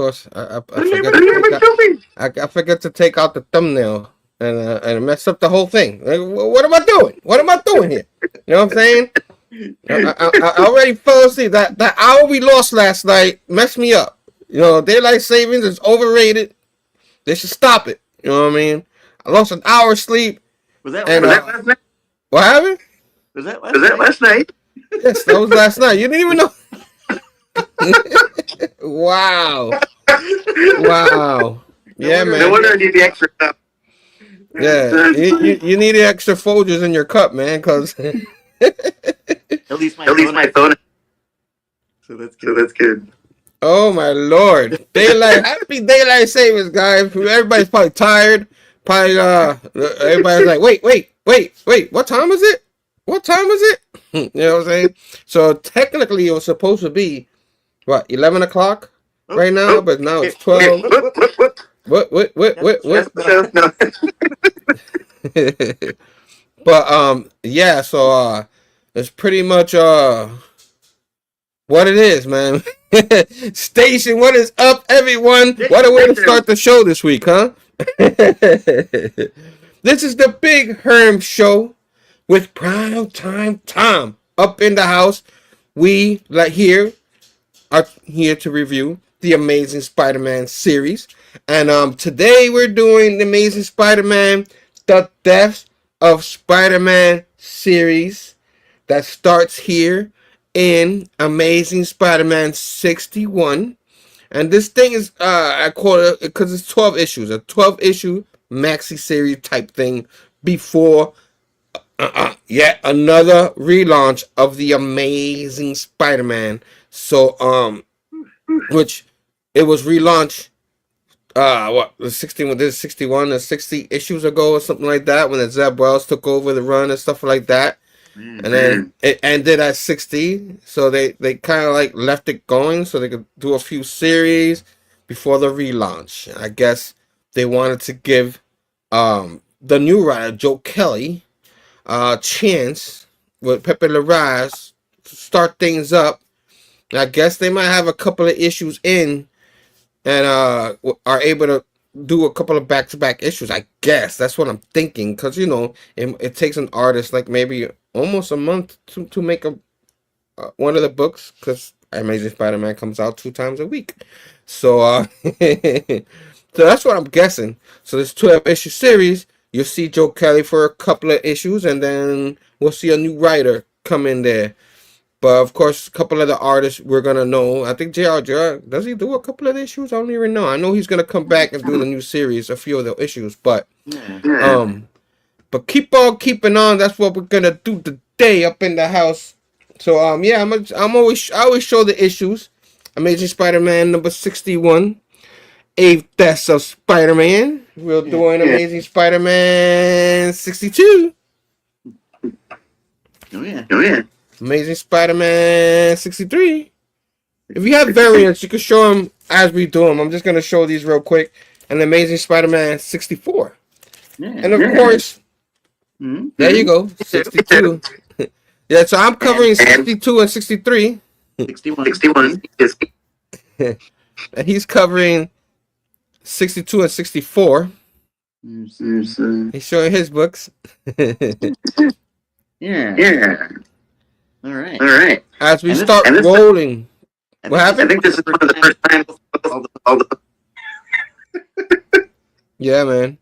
course, I forget to take out the thumbnail and mess up the whole thing. Like, what am I doing? What am I doing here? You know what I'm saying? I already fell asleep. That hour we lost last night messed me up. You know, daylight savings is overrated. They should stop it. You know what I mean? I lost an hour sleep. Was that last night? What happened? Was that last night? Yes, that was last night. You didn't even know. Wow. Yeah, man. No wonder I need the extra cup. Yeah, you need the extra Folgers in your cup, man, because at least my phone. So that's good. Oh my Lord! Happy daylight savings, guys. Everybody's probably tired. Probably everybody's like, wait. What time is it? You know what I'm saying? So technically, it was supposed to be what 11 o'clock right now, but now it's 12. What? No. But yeah. So it's pretty much what it is, man. Station, what is up, everyone? What a way to start the show this week, huh? This is the Big Herm Show with Primetime Tom up in the house. We are here to review the Amazing Spider-Man series. And today we're doing the Amazing Spider-Man, The Death of Spider-Man series that starts here in Amazing Spider-Man 61. And this thing is, I call it, because it's 12 issues, a 12-issue maxi series type thing before yet another relaunch of the Amazing Spider-Man. So, which it was relaunched, the 61 or 60 issues ago or something like that, when the Zeb Wells took over the run and stuff like that. And then it ended at 60, so they kind of like left it going so they could do a few series before the relaunch. I guess they wanted to give the new writer Joe Kelly a chance with Pepe Larraz to start things up. I guess they might have a couple of issues in and are able to do a couple of back-to-back issues. I guess that's what I'm thinking, because you know it takes an artist like maybe almost a month to make one of the books, because Amazing Spider-Man comes out 2 times a week. So so that's what I'm guessing. So this 12-issue series, you'll see Joe Kelly for a couple of issues, and then we'll see a new writer come in there. But of course, a couple of the artists we're gonna know. I think JR, does he do a couple of issues? I don't even know. I know he's gonna come back and do the new series, a few of the issues. But but keep on keeping on. That's what we're gonna do today up in the house. So yeah, I always show the issues. Amazing Spider-Man number 61, 8 Deaths of Spider-Man. We're doing Amazing Spider-Man 62. Oh yeah. Amazing Spider-Man 63. If you have variants, you can show them as we do them. I'm just going to show these real quick. And Amazing Spider-Man 64. And of course, there you go, 62. Yeah, so I'm covering 62 and 63. 61. And he's covering 62 and 64. He's showing his books. Yeah. All right. As we start rolling. What happened? I think this is one of the first times. Yeah, man.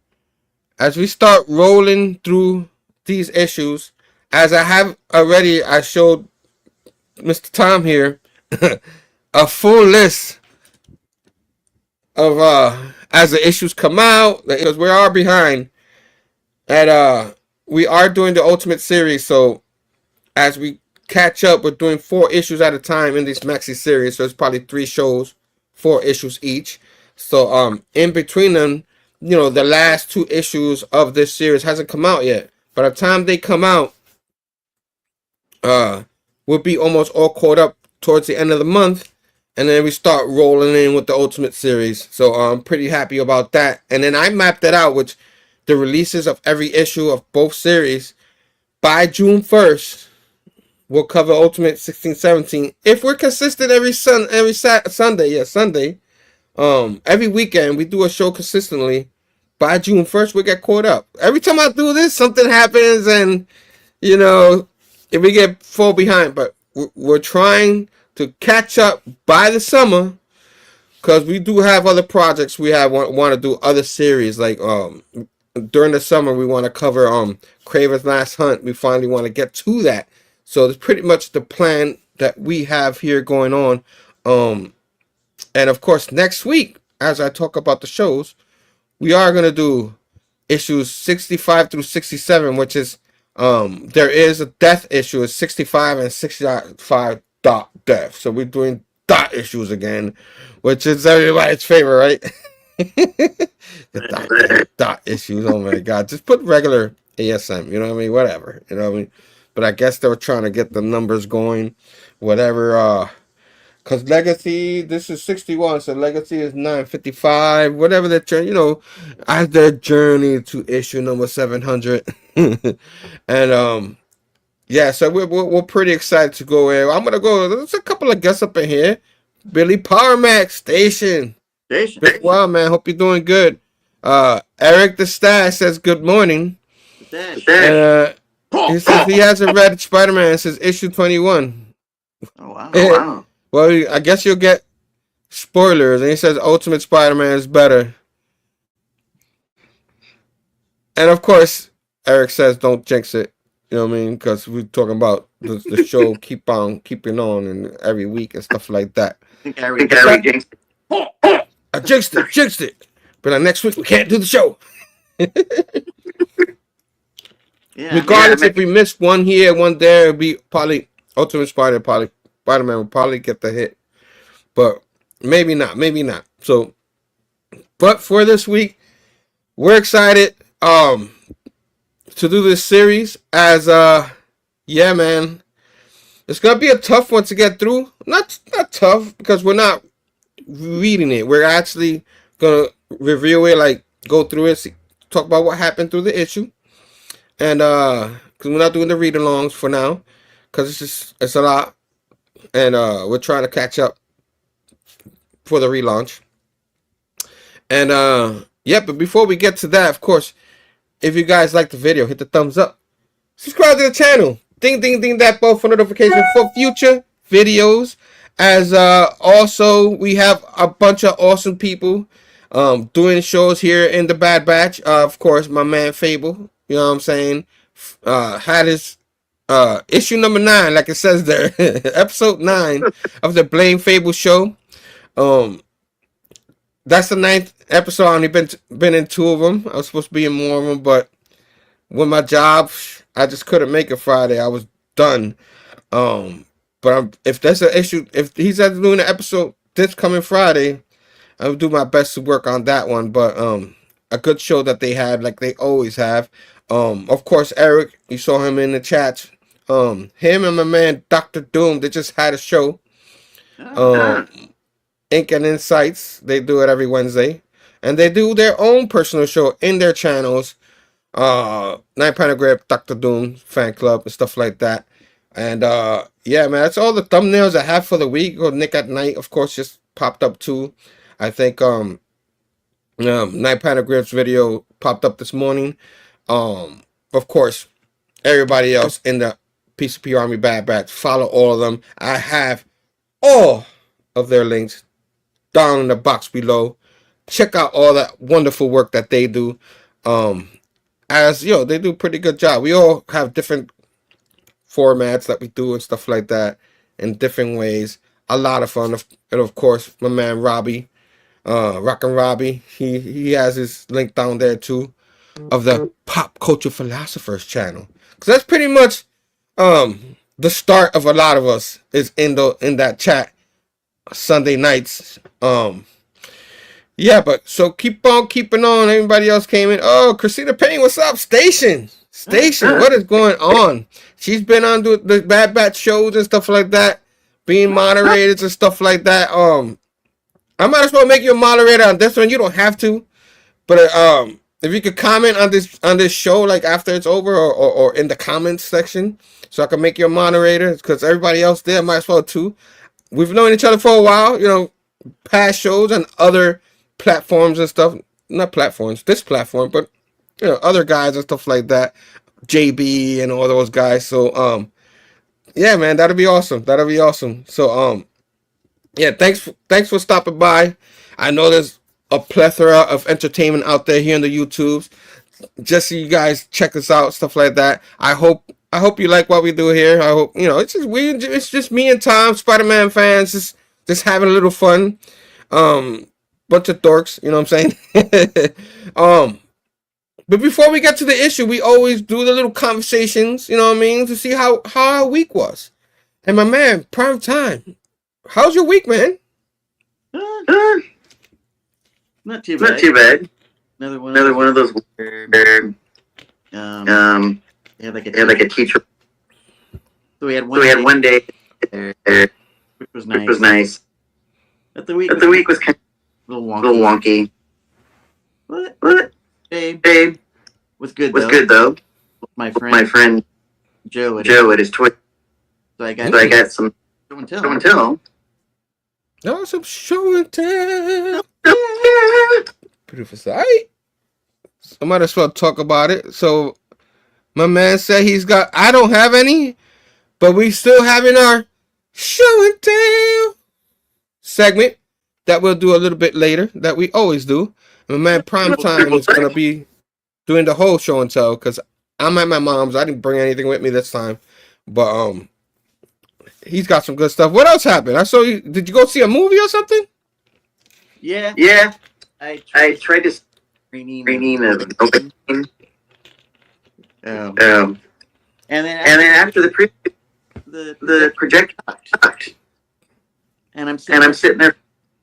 As we start rolling through these issues, as I have already, I showed Mr. Tom here a full list of as the issues come out, because we are behind, and we are doing the Ultimate series. So as we catch up, we're doing 4 issues at a time in this maxi series, so it's probably 3 shows, 4 issues each. So in between them, you know, the last 2 issues of this series hasn't come out yet. By the time they come out, we'll be almost all caught up towards the end of the month, and then we start rolling in with the Ultimate series. So I'm pretty happy about that. And then I mapped it out with the releases of every issue of both series. By June 1st, we'll cover Ultimate 16-17. If we're consistent every Sunday, every weekend we do a show consistently. By June 1st, we get caught up. Every time I do this, something happens, and if we get fall behind, but we're trying to catch up by the summer because we do have other projects. We want to do other series like during the summer we want to cover Kraven's Last Hunt. We finally want to get to that. So it's pretty much the plan that we have here going on. And of course next week, as I talk about the shows, we are going to do issues 65 through 67, which is there is a death issue. It's 65 and 65 dot death. So we're doing dot issues again, which is everybody's favorite, right? The dot issues. Oh my god. Just put regular ASM, you know what I mean? Whatever. You know what I mean? But I guess they were trying to get the numbers going. Whatever, because Legacy, this is 61, so Legacy is 955, whatever they're trying, as their journey to issue number 700. And, yeah, so we're pretty excited to go in. I'm going to go, there's a couple of guests up in here. Billy Power Max, Station. Wow, man, hope you're doing good. Eric the Stash says good morning. And, he says he hasn't read Spider-Man since issue 21. Oh, wow. Well, I guess you'll get spoilers. And he says Ultimate Spider-Man is better. And of course, Eric says don't jinx it. You know what I mean? Because we're talking about the show keep on keeping on and every week and stuff like that. I think I jinxed it. I jinxed it. But next week we can't do the show. Regardless, if we miss one here, one there, it'll be probably Ultimate Spider-Man will probably get the hit, but maybe not. So, but for this week, we're excited to do this series. As yeah, man, it's gonna be a tough one to get through. Not tough because we're not reading it. We're actually gonna review it, like go through it, talk about what happened through the issue, and because we're not doing the read-alongs for now, because it's a lot. And we're trying to catch up for the relaunch. And yeah, but before we get to that, of course, if you guys like the video, hit the thumbs up. Subscribe to the channel. Ding that bell for notification for future videos. As also we have a bunch of awesome people doing shows here in the Bad Batch. Of course, my man Phable, you know what I'm saying, had his issue number 9, like it says there, episode 9 of the Blame Phable show. That's the 9th episode. I only been in 2 of them. I was supposed to be in more of them, but with my job, I just couldn't make it Friday. I was done. But if that's an issue, if he's doing an episode this coming Friday, I'll do my best to work on that one. But a good show that they had, like they always have. Of course, Eric, you saw him in the chat. Him and my man Dr. Doom, they just had a show. Ink and Insights, they do it every Wednesday, and they do their own personal show in their channels. Night Panagraph, Dr. Doom fan club and stuff like that. And yeah, man, that's all the thumbnails I have for the week. Or Nick at Night, of course, just popped up too. I think Night Panagraph's video popped up this morning. Of course, everybody else in the PCP Army Bad Batch, follow all of them. I have all of their links down in the box below. Check out all that wonderful work that they do. As they do a pretty good job. We all have different formats that we do and stuff like that in different ways. A lot of fun. And of course, my man Robbie, Rockin' Robbie, he has his link down there too, of the Pop Culture Philosophers channel. Because that's pretty much the start of a lot of us is in that chat Sunday nights. Yeah, but so keep on keeping on. Everybody else came in. Oh, Christina Payne, what's up? Station, what is going on? She's been on the Bad Batch shows and stuff like that, being moderators and stuff like that. I might as well make you a moderator on this one. You don't have to, but if you could comment on this show, like after it's over, or in the comments section, so I can make you a moderator, because everybody else there might as well too. We've known each other for a while, past shows on other platforms and stuff. Not platforms, this platform, but other guys and stuff like that. JB and all those guys. So yeah, man, that'll be awesome. That'll be awesome. So yeah, thanks for stopping by. I know there's a plethora of entertainment out there here on the YouTubes. Just so you guys check us out, stuff like that. I hope you like what we do here. I hope it's just me and Tom, Spider-Man fans, just having a little fun. Bunch of dorks, you know what I'm saying? But before we get to the issue, we always do the little conversations, you know what I mean, to see how our week was. And my man, Primetime, how's your week, man? Not too bad. Not too bad. Another one of those where they had like a teacher. So we had one day which was nice. But the week was kind of a little wonky. What? Babe was good though. My friend Joe at his Twitter. So I got some show and tell. Oh, some show and tell. Beautiful sight. I might as well talk about it. So my man said I don't have any, but we still having our show and tell segment that we'll do a little bit later, that we always do. And my man Primetime is going to be doing the whole show and tell, because I'm at my mom's. I didn't bring anything with me this time. But he's got some good stuff. What else happened? I saw you. Did you go see a movie or something? Yeah. I tried to screening of an open. And then after the projector stopped. And I'm sitting there.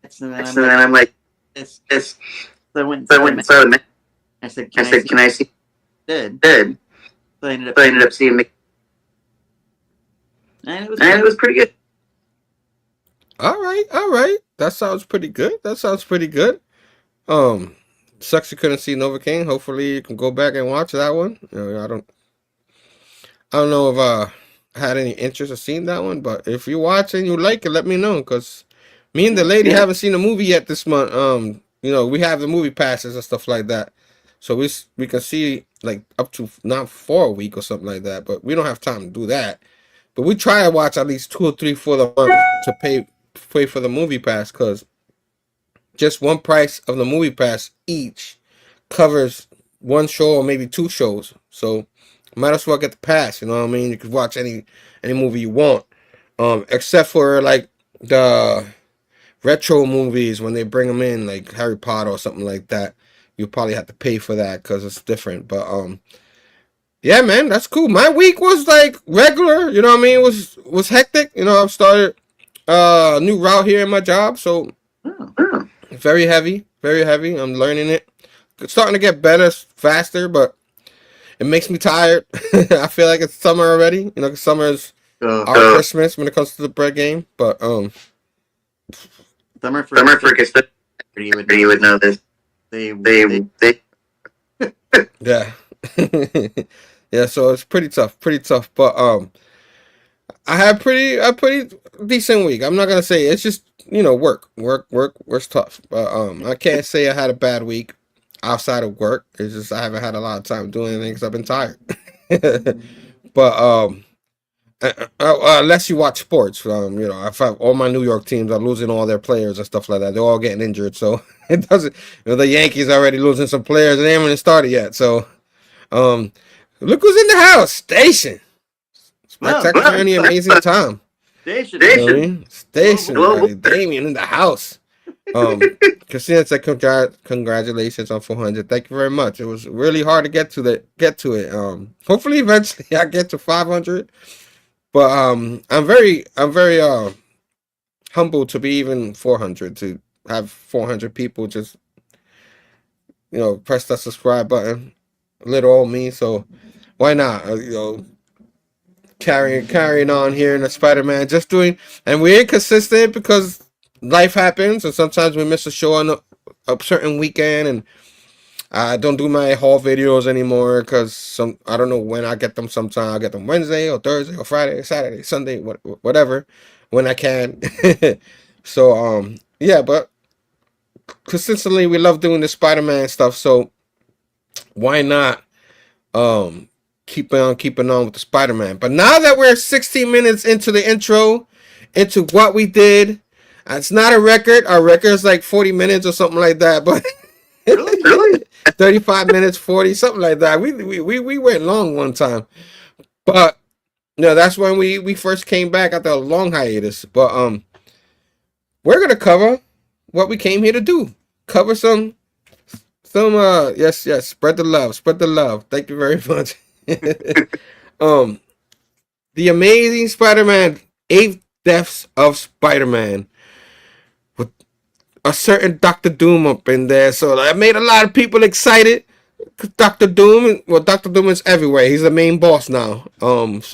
And then I'm like, this. So I went and saw the. I said, can I see? Dead. So I ended up seeing me. And it was pretty good. All right. That sounds pretty good. Sucks you couldn't see Novocaine. Hopefully you can go back and watch that one. I don't know if I had any interest in seeing that one, but if you watch and you like it, let me know, because me and the lady haven't seen a movie yet this month. We have the movie passes and stuff like that, so we can see like up to not for a week or something like that, but we don't have time to do that. But we try to watch at least 2 or 3 for the month to pay for the movie pass, because just one price of the movie pass each covers one show or maybe 2 shows. So might as well get the pass, you know what I mean? You could watch any movie you want. Except for like the retro movies, when they bring them in, like Harry Potter or something like that. You probably have to pay for that because it's different. But yeah, man, that's cool. My week was like regular, you know what I mean? It was hectic. I've started a new route here in my job, so very heavy. I'm learning it. It's starting to get better faster, but it makes me tired. I feel like it's summer already. 'Cause summer is our Christmas when it comes to the bread game. But summer for Christmas. You would know this. They yeah. Yeah, so it's pretty tough. But I had a pretty decent week. I'm not gonna say it's just work's tough. But I can't say I had a bad week outside of work. It's just I haven't had a lot of time doing anything because I've been tired. But unless you watch sports, if all my New York teams are losing all their players and stuff like that, they're all getting injured. So it doesn't. The Yankees are already losing some players and they haven't even started yet. So look who's in the house. Station. Spectacular and the amazing Tom. Station. Buddy. Damien in the house. Christina said congratulations on 400. Thank you very much. It was really hard to get to it. Hopefully eventually I get to 500. But I'm very humbled to be even 400, to have 400 people just press that subscribe button. Little old me, so why not? Carrying on here in the Spider-Man, just doing, and we're inconsistent because life happens, and sometimes we miss a show on a certain weekend, and I don't do my haul videos anymore because I don't know when I get them. Sometimes I get them Wednesday or Thursday or Friday, Saturday, Sunday, whatever, when I can. So yeah, but consistently we love doing the Spider-Man stuff, so why not um keeping on with the Spider-Man? But now that we're 16 minutes into the intro, into what we did, it's not a record. Our record is like 40 minutes or something like that, but Really? 35 minutes, 40, something like that. We went long one time. But no, that's when we first came back after a long hiatus. But we're gonna cover what we came here to do. Cover some yes, spread the love. Spread the love. Thank you very much. um The Amazing Spider-Man, 8 Deaths of Spider-Man, with a certain Doctor Doom up in there. So that made a lot of people excited. Doctor Doom, well, Doctor Doom is everywhere. He's the main boss now. If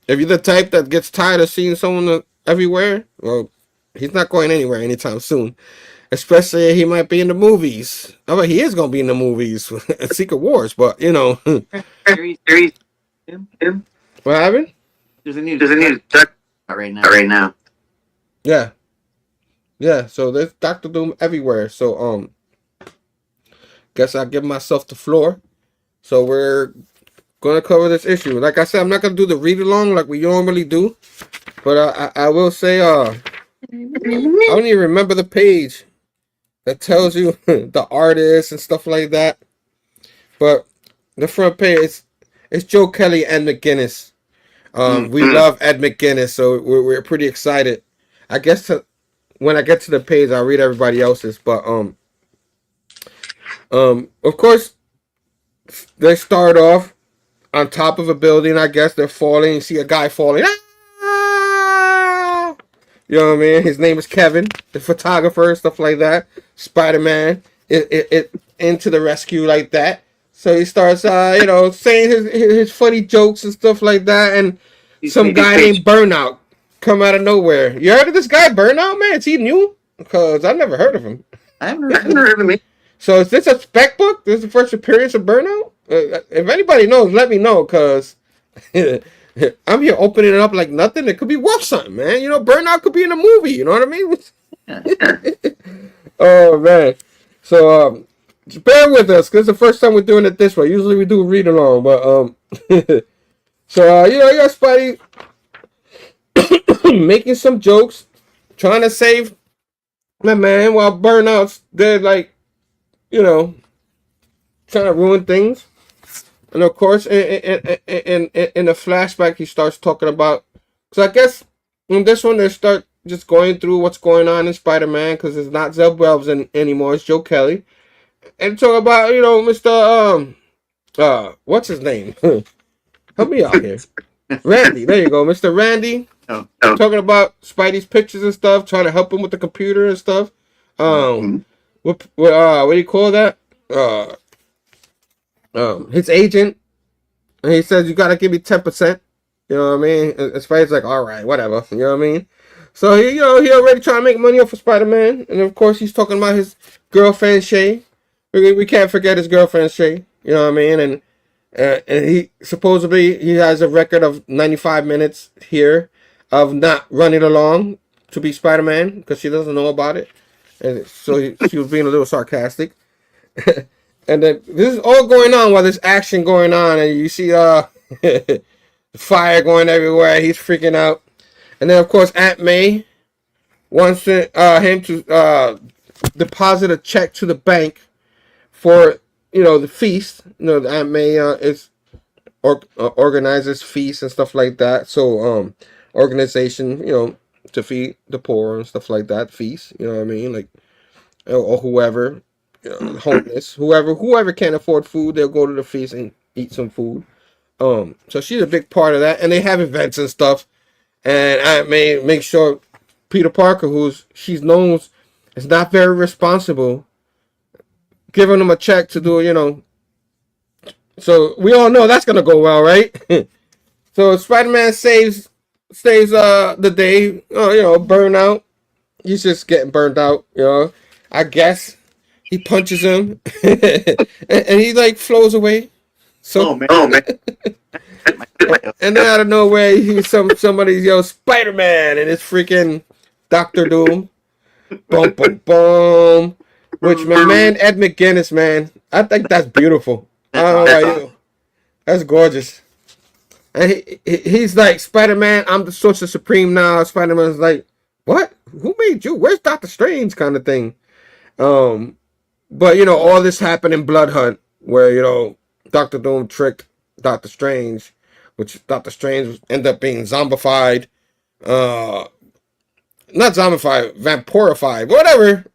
you're the type that gets tired of seeing someone everywhere, well, he's not going anywhere anytime soon. Especially he might be in the movies. I mean, he is going to be in the movies, Secret Wars. But you know, Series. Him? what happened? There's a new right now. Yeah, yeah. So there's Doctor Doom everywhere. So guess I'll give myself the floor. So we're gonna cover this issue. Like I said, I'm not gonna do the read along like we normally do, but I will say I don't even remember the page that tells you the artist and stuff like that. But the front page it's Joe Kelly and McGinnis. We love Ed McGinnis, so we're pretty excited. I guess when I get to the page, I'll read everybody else's. But of course, they start off on top of a building. I guess they're falling. You see a guy falling. Ah! You know what I mean? His name is Kevin, the photographer, stuff like that. Spider-Man, it into the rescue like that. So he starts, saying his funny jokes and stuff like that. And some guy named Burnout come out of nowhere. You heard of this guy, Burnout, man? Is he new? Because I never heard of him. I haven't heard of him. So is this a spec book? This is the first appearance of Burnout? If anybody knows, let me know, because I'm here opening it up like nothing. It could be worth something, man. You know, Burnout could be in a movie. You know what I mean? Oh, man. So, bear with us, because it's the first time we're doing it this way. Usually we do a read along, but, so, you got Spidey making some jokes, trying to save my man while Burnout's dead, like, trying to ruin things. And of course, in the flashback, he starts talking about. Because I guess in this one, they start just going through what's going on in Spider-Man, because it's not Zeb Wells anymore. It's Joe Kelly. And talk about, Mr. What's his name? Help me out here. Randy. There you go, Mr. Randy. Oh. Talking about Spidey's pictures and stuff, trying to help him with the computer and stuff. What do you call that? His agent, and he says, you gotta give me 10%. You know what I mean? And Spidey's like, all right, whatever. You know what I mean? So he already trying to make money off of Spider-Man, and of course he's talking about his girlfriend Shay. We can't forget his girlfriend Shay. You know what I mean? And he supposedly he has a record of 95 minutes here of not running along to be Spider-Man because she doesn't know about it, and so she was being a little sarcastic. And then this is all going on while there's action going on, and you see fire going everywhere. He's freaking out, and then of course Aunt May wants him to deposit a check to the bank for the feast. The Aunt May organizes feasts and stuff like that. So organization, to feed the poor and stuff like that. Feast, you know what I mean, like or whoever. Homeless, whoever can't afford food, they'll go to the feast and eat some food. So she's a big part of that, and they have events and stuff. And I may make sure Peter Parker, she's known is not very responsible, giving him a check to do, So we all know that's gonna go well, right? So Spider-Man saves the day. Burnout. He's just getting burned out. I guess. He punches him, and he like flows away. So, oh man! And then out of nowhere, somebody's Spider-Man, and it's freaking Doctor Doom. Boom, boom, boom. Which my man Ed McGuinness, man, I think that's beautiful. I don't know about you. That's gorgeous. And he's like, Spider-Man, I'm the Sorcerer Supreme now. Spider-Man's like, what? Who made you? Where's Doctor Strange? Kind of thing. But, you know, all this happened in Blood Hunt, where, you know, Doctor Doom tricked Doctor Strange, which Doctor Strange ended up being zombified. Not zombified, vampirified, whatever.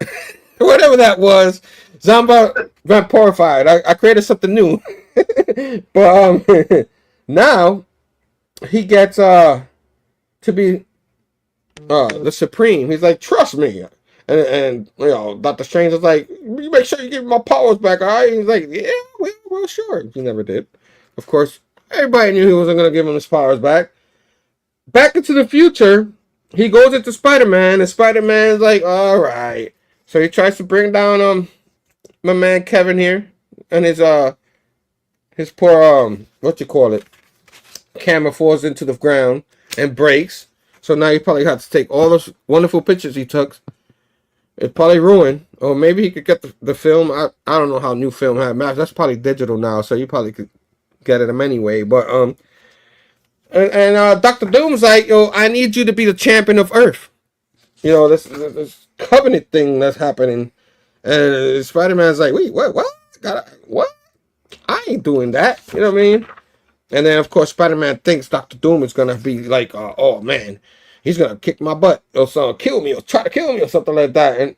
Whatever that was. Vampirified. I created something new. But now he gets to be the Supreme. He's like, trust me. And you know, Doctor Strange is like, you make sure you give me my powers back, all right? He's like, yeah, well, sure. He never did. Of course, everybody knew he wasn't going to give him his powers back. Back into the future, he goes into Spider-Man, and Spider-Man's like, all right. So he tries to bring down my man Kevin here, and his poor what you call it, camera falls into the ground and breaks. So now he probably had to take all those wonderful pictures he took. It's probably ruined. Or maybe he could get the film. I don't know how new film had maps. That's probably digital now, so you probably could get it anyway. But Dr. Doom's like, yo, I need you to be the champion of Earth. You know, this covenant thing that's happening. And Spider-Man's like, wait, what? What? I ain't doing that. You know what I mean? And then, of course, Spider-Man thinks Dr. Doom is going to be like, oh, man, he's going to kick my butt or kill me or try to kill me or something like that. And,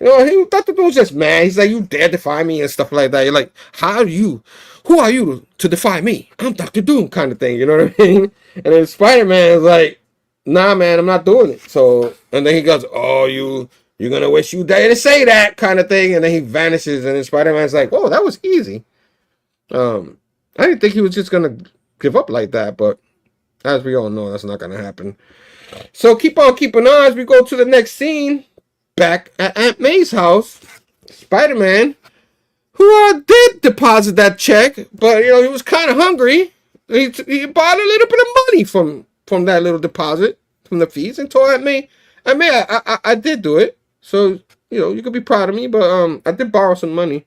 you know, Dr. Doom's just mad. He's like, you dare defy me and stuff like that. You're like, who are you to defy me? I'm Dr. Doom kind of thing. You know what I mean? And then Spider-Man is like, nah, man, I'm not doing it. So, and then he goes, oh, you're going to wish you dare to say that kind of thing. And then he vanishes. And then Spider-Man's like, whoa, that was easy. I didn't think he was just going to give up like that, but as we all know, that's not going to happen. So keep on keeping on as we go to the next scene. Back at Aunt May's house, Spider-Man, who did deposit that check, but, you know, he was kind of hungry. He bought a little bit of money from that little deposit, from the fees, and told Aunt May, I did do it. So, you know, you could be proud of me, but I did borrow some money,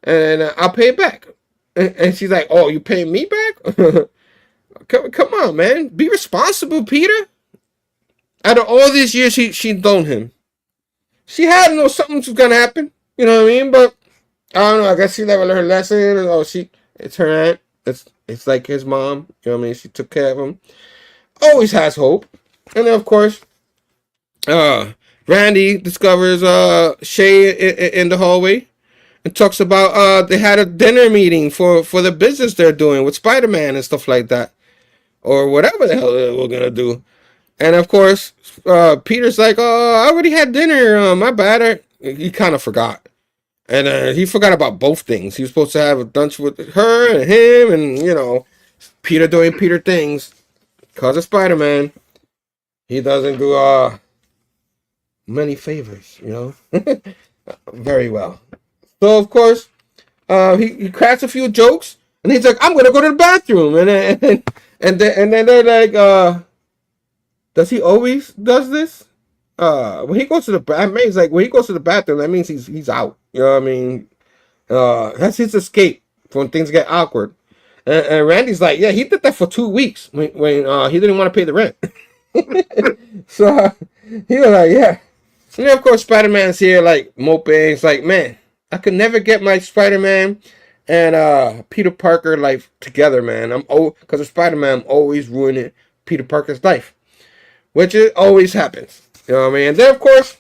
and I'll pay it back. And she's like, oh, you paying me back? Come on, man. Be responsible, Peter. Out of all these years she known him, she had to know something was going to happen. You know what I mean? But, I don't know. I guess she never learned her lesson. Oh, it's her aunt. It's like his mom. You know what I mean? She took care of him. Always has hope. And then, of course, Randy discovers Shay in the hallway. And talks about they had a dinner meeting for the business they're doing with Spider-Man and stuff like that. Or whatever the hell we're going to do. And of course, Peter's like, oh, I already had dinner. My bad. He kind of forgot. And he forgot about both things. He was supposed to have a lunch with her and him. And, you know, Peter doing Peter things. Because of Spider-Man. He doesn't do many favors, you know. Very well. So, of course, he cracks a few jokes, and he's like, I'm going to go to the bathroom. And then they're like, does he always does this? When he goes to the bathroom, he's like, when he goes to the bathroom, that means he's out. You know what I mean? That's his escape when things get awkward. And Randy's like, yeah, he did that for 2 weeks when he didn't want to pay the rent. So he was like, yeah. And then, of course, Spider-Man's here, like, moping. He's like, man, I could never get my Spider-Man and Peter Parker life together, man. Because of Spider-Man, I'm always ruining Peter Parker's life. Which it always happens. You know what I mean? And then, of course,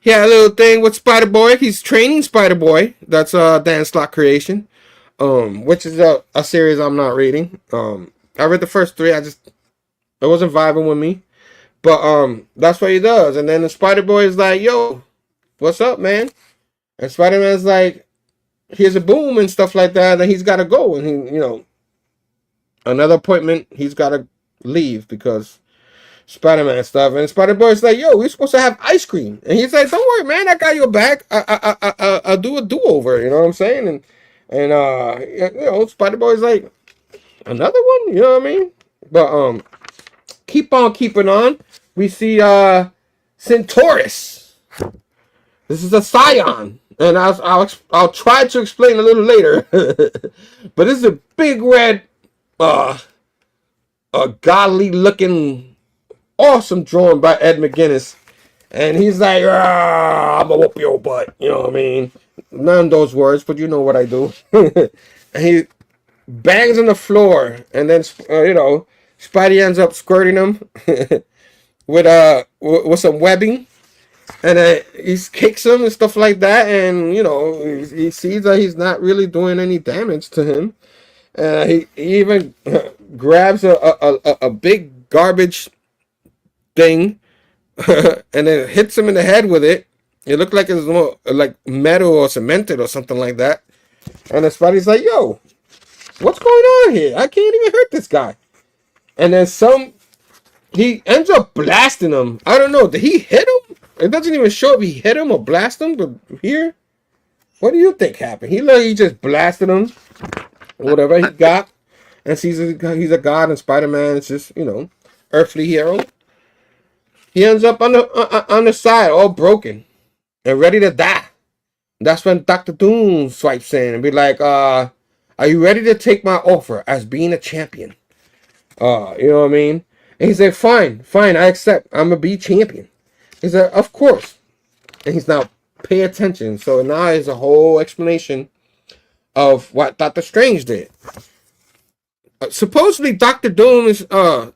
he had a little thing with Spider-Boy. He's training Spider-Boy. That's Dan Slott creation. Which is a series I'm not reading. I read the first 3. It wasn't vibing with me. But that's what he does. And then the Spider-Boy is like, yo, what's up, man? And Spider-Man's like, here's a boom and stuff like that. And he's got to go. And he, you know, another appointment, he's got to leave because Spider-Man stuff. And Spider-Boy's like, yo, we're supposed to have ice cream. And he's like, don't worry, man. I got your back. I'll do a do-over. You know what I'm saying? And you know, Spider-Boy's like, another one? You know what I mean? But keep on keeping on. We see Centaurus. This is a scion, and I'll try to explain a little later. But this is a big red, a godly looking, awesome drawing by Ed McGuinness, and he's like, "I'm gonna whoop your butt," you know what I mean? None of those words, but you know what I do. And he bangs on the floor, and then Spidey ends up squirting him with some webbing, and he kicks him and stuff like that, and he sees that he's not really doing any damage to him. He even grabs a big garbage thing and then hits him in the head with it. It looked like it's more like metal or cemented or something like that. And the Spidey's like, "Yo, what's going on here? I can't even hurt this guy." And then he ends up blasting him. I don't know. Did he hit him? It doesn't even show if he hit him or blasted him. But here, what do you think happened? He just blasted him. Whatever he got. And he's a god, and Spider-Man is just, earthly hero. He ends up on the side, all broken and ready to die. That's when Dr. Doom swipes in and be like, "Are you ready to take my offer as being a champion?" You know what I mean? And he said, fine, I accept. I'm gonna be champion. He said, "Of course." And he's now pay attention. So now there's a whole explanation of what Doctor Strange did. Supposedly, Doctor Doom is the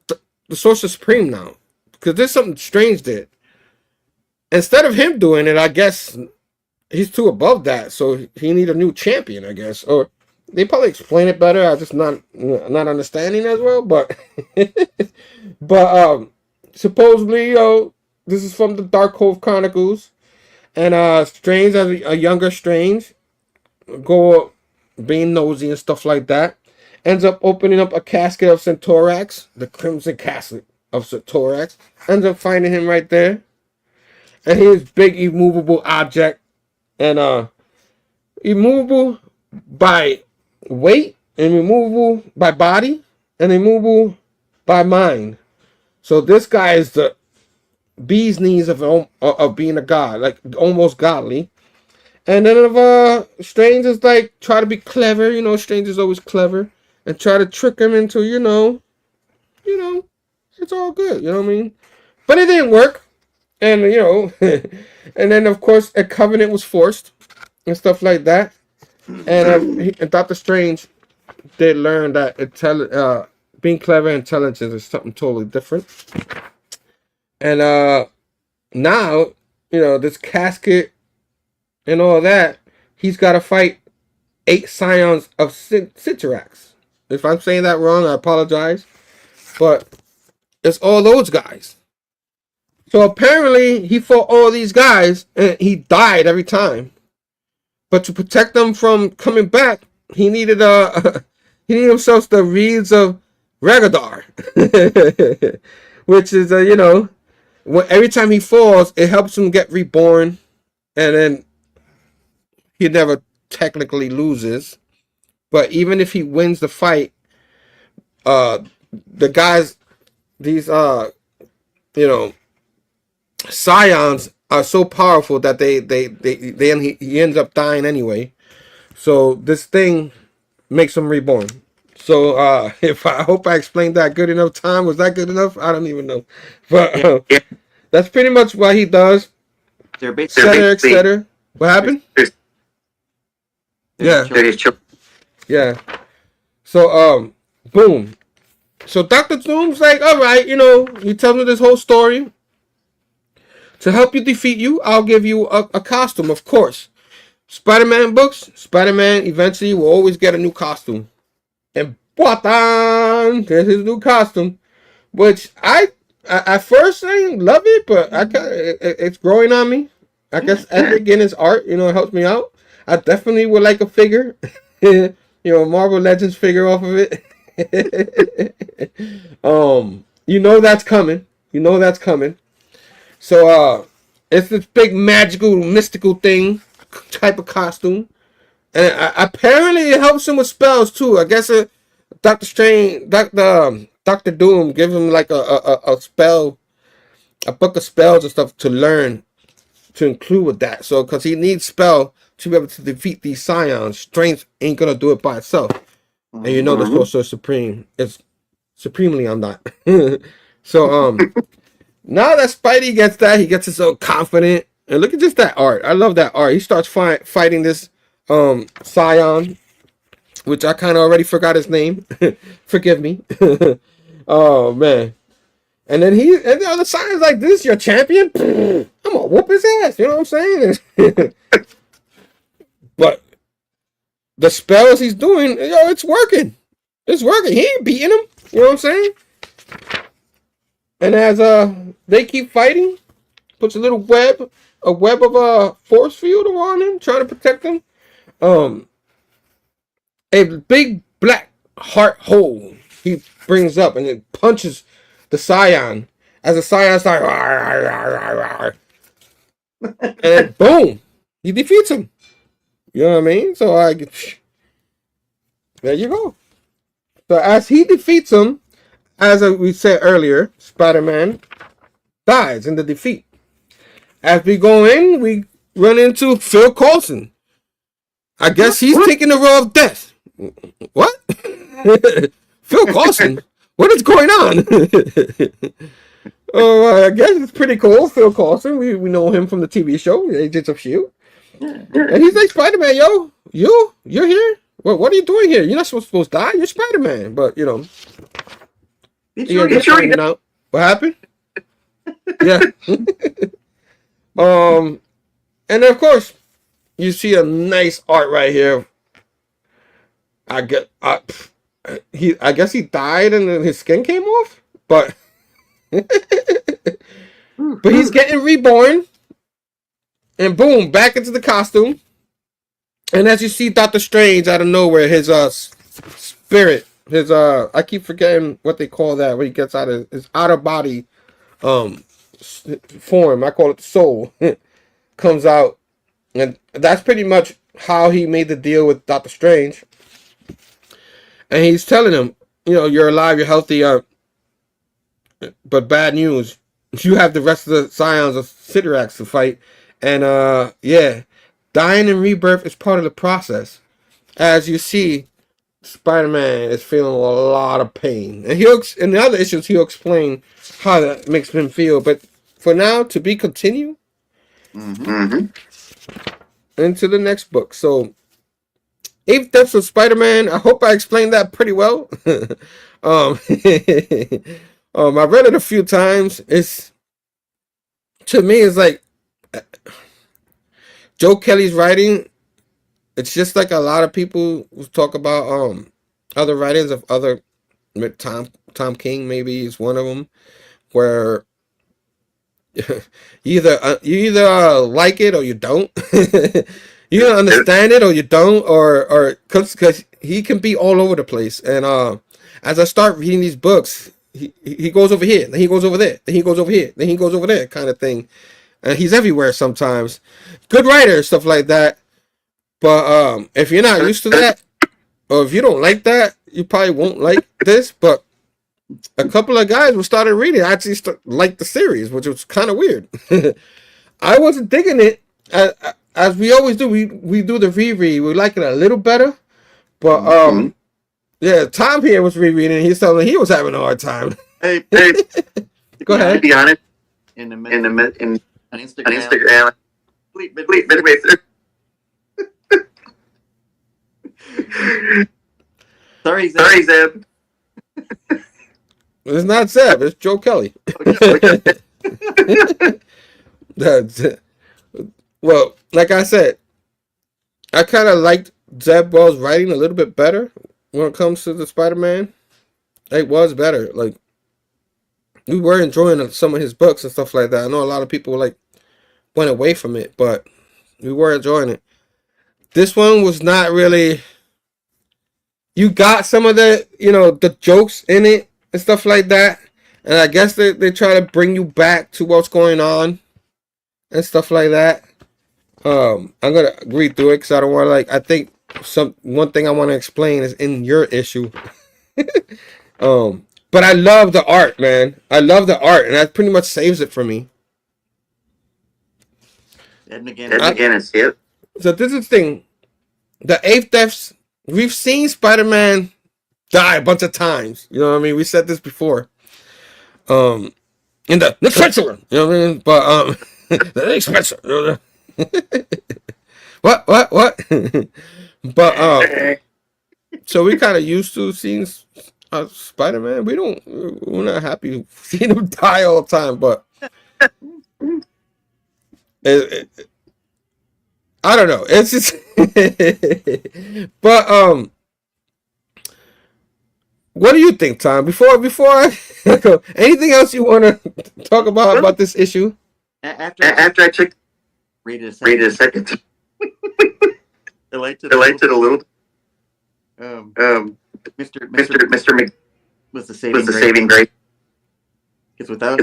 Sorcerer Supreme now, because there's something Strange did. Instead of him doing it, I guess he's too above that, so he need a new champion, I guess. Or they probably explain it better. I'm just not understanding as well. But supposedly, this is from the Dark Cove Chronicles, and Strange, as a younger Strange, go being nosy and stuff like that, ends up opening up a casket of Centaurax, the Crimson Casket of Centaurax, ends up finding him right there, and his big immovable object, and immovable by weight, and immovable by body, and immovable by mind. So this guy is the bee's knees of being a god, like almost godly. And then Strange is like try to be clever, Strange is always clever, and try to trick him into, it's all good, you know what I mean? But it didn't work, and and then of course a covenant was forced and stuff like that, and Doctor Strange did learn that being clever and intelligent is something totally different, and now this casket and all that, he's got to fight 8 scions of Centaurax. If I'm saying that wrong, I apologize. But it's all those guys. So apparently he fought all these guys and he died every time. But to protect them from coming back, he needed himself the reeds of Regadar, which is every time he falls, it helps him get reborn, and then he never technically loses. But even if he wins the fight, the guys, these scions are so powerful that he ends up dying anyway. So this thing makes him reborn. So I hope I explained that good enough, Tom. Was that good enough? I don't even know. But that's pretty much what he does. They're basically, etc. What happened? Yeah. Yeah. So boom. So Dr. Doom's like, all right, he tells me this whole story. To help you defeat you, I'll give you a costume, of course. Spider-Man books, Spider-Man eventually will always get a new costume. And Botan, there's his new costume. Which I at first I didn't love it, but it's growing on me. I guess as again his art, it helps me out. I definitely would like a figure. Marvel Legends figure off of it. That's coming. That's coming. So it's this big magical mystical thing type of costume, and apparently it helps him with spells too. I guess Doctor Strange, Doctor Doom, give him like a spell a book of spells and stuff to learn to include with that. So because he needs spell to be able to defeat these scions. Strength ain't gonna do it by itself. And you know the Sorcerer Supreme is supremely on that. So now that Spidey gets that, he gets so confident. And look at just that art. I love that art. He starts fighting this scion, which I kind of already forgot his name. Forgive me. Oh man. And then and the other scion's like, "This is your champion? I'm gonna whoop his ass." You know what I'm saying? But the spells he's doing, it's working. It's working. He ain't beating him. You know what I'm saying? And as they keep fighting, puts a web of force field around him, trying to protect him. A big black heart hole he brings up, and it punches the scion. As the scion's like, and then boom, he defeats him. You know what I mean? So there you go. So as he defeats him, as we said earlier, Spider-Man dies in the defeat. As we go in, we run into Phil Coulson. I guess he's taking the role of death. What? Phil Coulson? What is going on? Oh, I guess it's pretty cool. Phil Coulson. We know him from the TV show, Agents of S.H.I.E.L.D. And he's like, "Spider-Man, yo, you're here? What are you doing here? You're not supposed to die. You're Spider-Man." But, out. What happened? Yeah. And then, of course, you see a nice art right here. I guess he died and then his skin came off, but he's getting reborn, and boom, back into the costume. And as you see Doctor Strange out of nowhere, his spirit, his I keep forgetting what they call that when he gets out of his out of body form. I call it the soul. Comes out, and that's pretty much how he made the deal with Doctor Strange. And he's telling him, you're alive, you're healthy, but bad news. You have the rest of the scions of Siderax to fight. And, dying and rebirth is part of the process. As you see, Spider-Man is feeling a lot of pain. And in the other issues, he'll explain how that makes him feel. But for now, to be continued into the next book. So, 8 Deaths of Spider-Man. I hope I explained that pretty well. I read it a few times. To me, it's like Joe Kelly's writing. It's just like a lot of people who talk about other writings of other Tom King. Maybe is one of them, where you either like it or you don't. You don't understand it or you don't, or because he can be all over the place. And as I start reading these books, he goes over here, then he goes over there, then he goes over here, then he goes over there, kind of thing. And he's everywhere sometimes. Good writer, stuff like that. But if you're not used to that, or if you don't like that, you probably won't like this. But a couple of guys who started reading actually liked the series, which was kind of weird. I wasn't digging it. As we always do, we do the reread. We like it a little better. But yeah, Tom here was rereading. He's telling me he was having a hard time. Hey, go ahead. To be honest, on Instagram, Sorry, Zeb. It's not Zeb. It's Joe Kelly. Well, like I said, I kind of liked Zeb Wells' writing a little bit better when it comes to the Spider-Man. It was better. Like, we were enjoying some of his books and stuff like that. I know a lot of people went away from it, but we were enjoying it. This one was not really. You got some of the the jokes in it and stuff like that, and I guess they try to bring you back to what's going on and stuff like that. I'm gonna read through it because I don't want to I think one thing I want to explain is in your issue. But I love the art, man. I love the art, and that pretty much saves it for me. Ed McGuinness, yep. So this is the thing. The eighth deaths, we've seen Spider-Man die a bunch of times. You know what I mean? We said this before. In the Spencer, you know what I mean? But the Spencer. You know, what? But so we kind of used to seeing Spider-Man. We're not happy seeing him die all the time, but I don't know. It's just, but what do you think, Tom? Before I go, anything else you want to talk about this issue? After I took read it a second. I liked it a little. Mr. Mc was the saving grace. Because without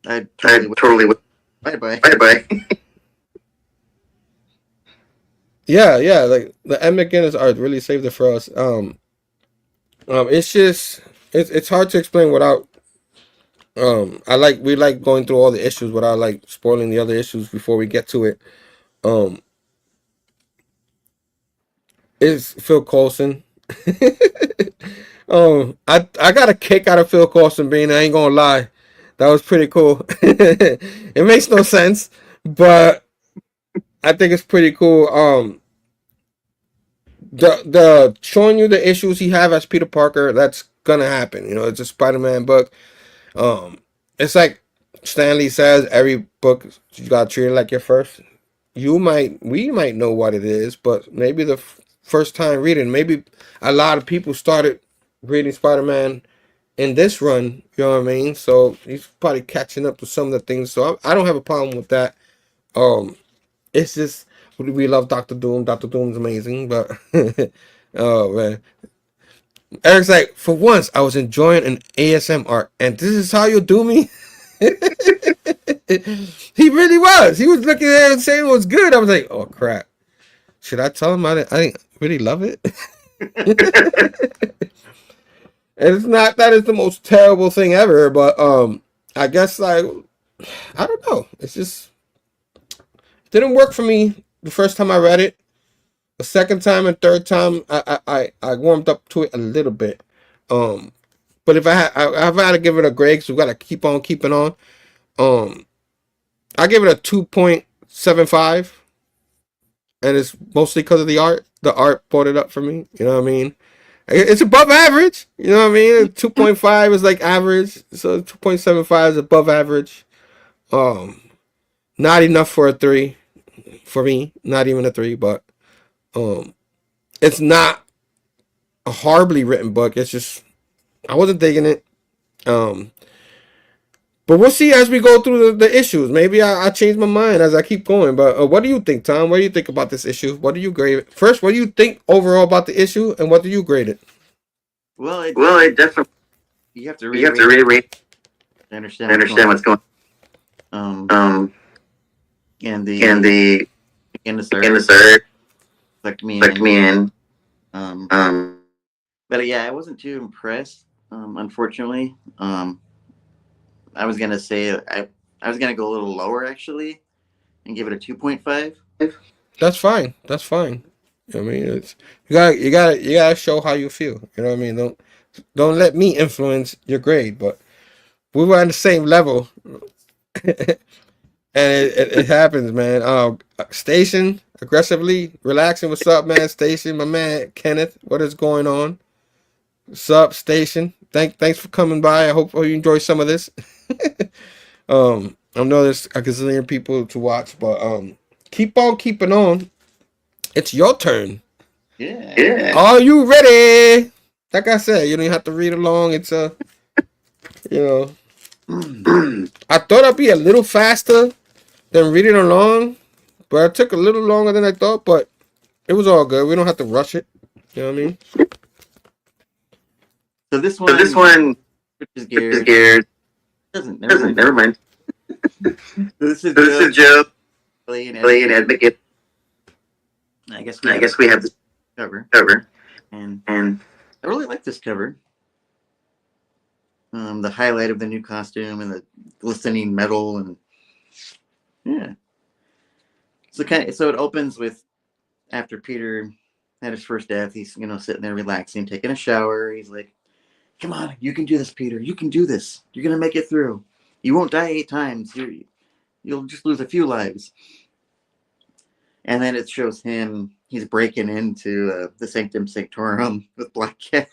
I totally would. Bye. Yeah, like the Ed McGuinness art really saved it for us. It's just it's hard to explain without. We like going through all the issues without like spoiling the other issues before we get to it. It's Phil Coulson. I got a kick out of Phil Coulson being. I ain't gonna lie, that was pretty cool. It makes no sense, but I think it's pretty cool. The showing you the issues he have as Peter Parker, that's gonna happen. You know, it's a Spider-Man book. It's like Stanley says, every book you gotta treat it like your first. We might know what it is, but maybe the first time reading, maybe a lot of people started reading Spider-Man in this run. You know what I mean? So he's probably catching up to some of the things. So I don't have a problem with that. It's just we love Doctor Doom. Doctor Doom's amazing, but oh man. Eric's like, for once, I was enjoying an ASM art, and this is how you do me? He really was. He was looking at it and saying it was good. I was like, oh, crap. Should I tell him I didn't really love it? And it's not that it's the most terrible thing ever, but I guess, like, I don't know. It's just, it didn't work for me the first time I read it. The second time and third time, I warmed up to it a little bit. But if I had to give it a grade, so we gotta keep on keeping on. I give it a 2.75, and it's mostly because of the art. The art brought it up for me. You know what I mean? It's above average. You know what I mean? 2.5 is like average, so 2.75 is above average. Not enough for a 3 for me. Not even a 3, but it's not a horribly written book. It's just I wasn't digging it. But we'll see as we go through the issues. Maybe I change my mind as I keep going. But what do you think, Tom? What do you think about this issue? What do you grade it? First, what do you think overall about the issue, and what do you grade it? Well, it definitely you have to read. I understand what's going on. And the third sucked me in. But yeah, I wasn't too impressed. Unfortunately, I was gonna say I was gonna go a little lower actually, and give it a 2.5. That's fine. That's fine. I mean, it's you gotta show how you feel. You know what I mean? Don't let me influence your grade. But we were on the same level, and it happens, man. Station aggressively relaxing. What's up, man? Station, my man Kenneth. What is going on? What's up, Station? Thanks for coming by. I hope you enjoy some of this. I know there's a gazillion people to watch, but keep on keeping on. It's your turn. Yeah. Are you ready? Like I said, you don't have to read along. It's you know, I thought I'd be a little faster than reading along, but it took a little longer than I thought. But it was all good. We don't have to rush it. You know what I mean? So this one is geared. Never mind. This is Joe. Playing Ed McGuinness. I guess we have this cover. And I really like this cover. the highlight of the new costume and the glistening metal, and yeah. So it opens with after Peter had his first death. He's sitting there relaxing, taking a shower. He's like, "Come on, you can do this, Peter. You can do this. You're gonna make it through. You won't die 8 times. You'll just lose a few lives." And then it shows him. He's breaking into the Sanctum Sanctorum with Black Cat,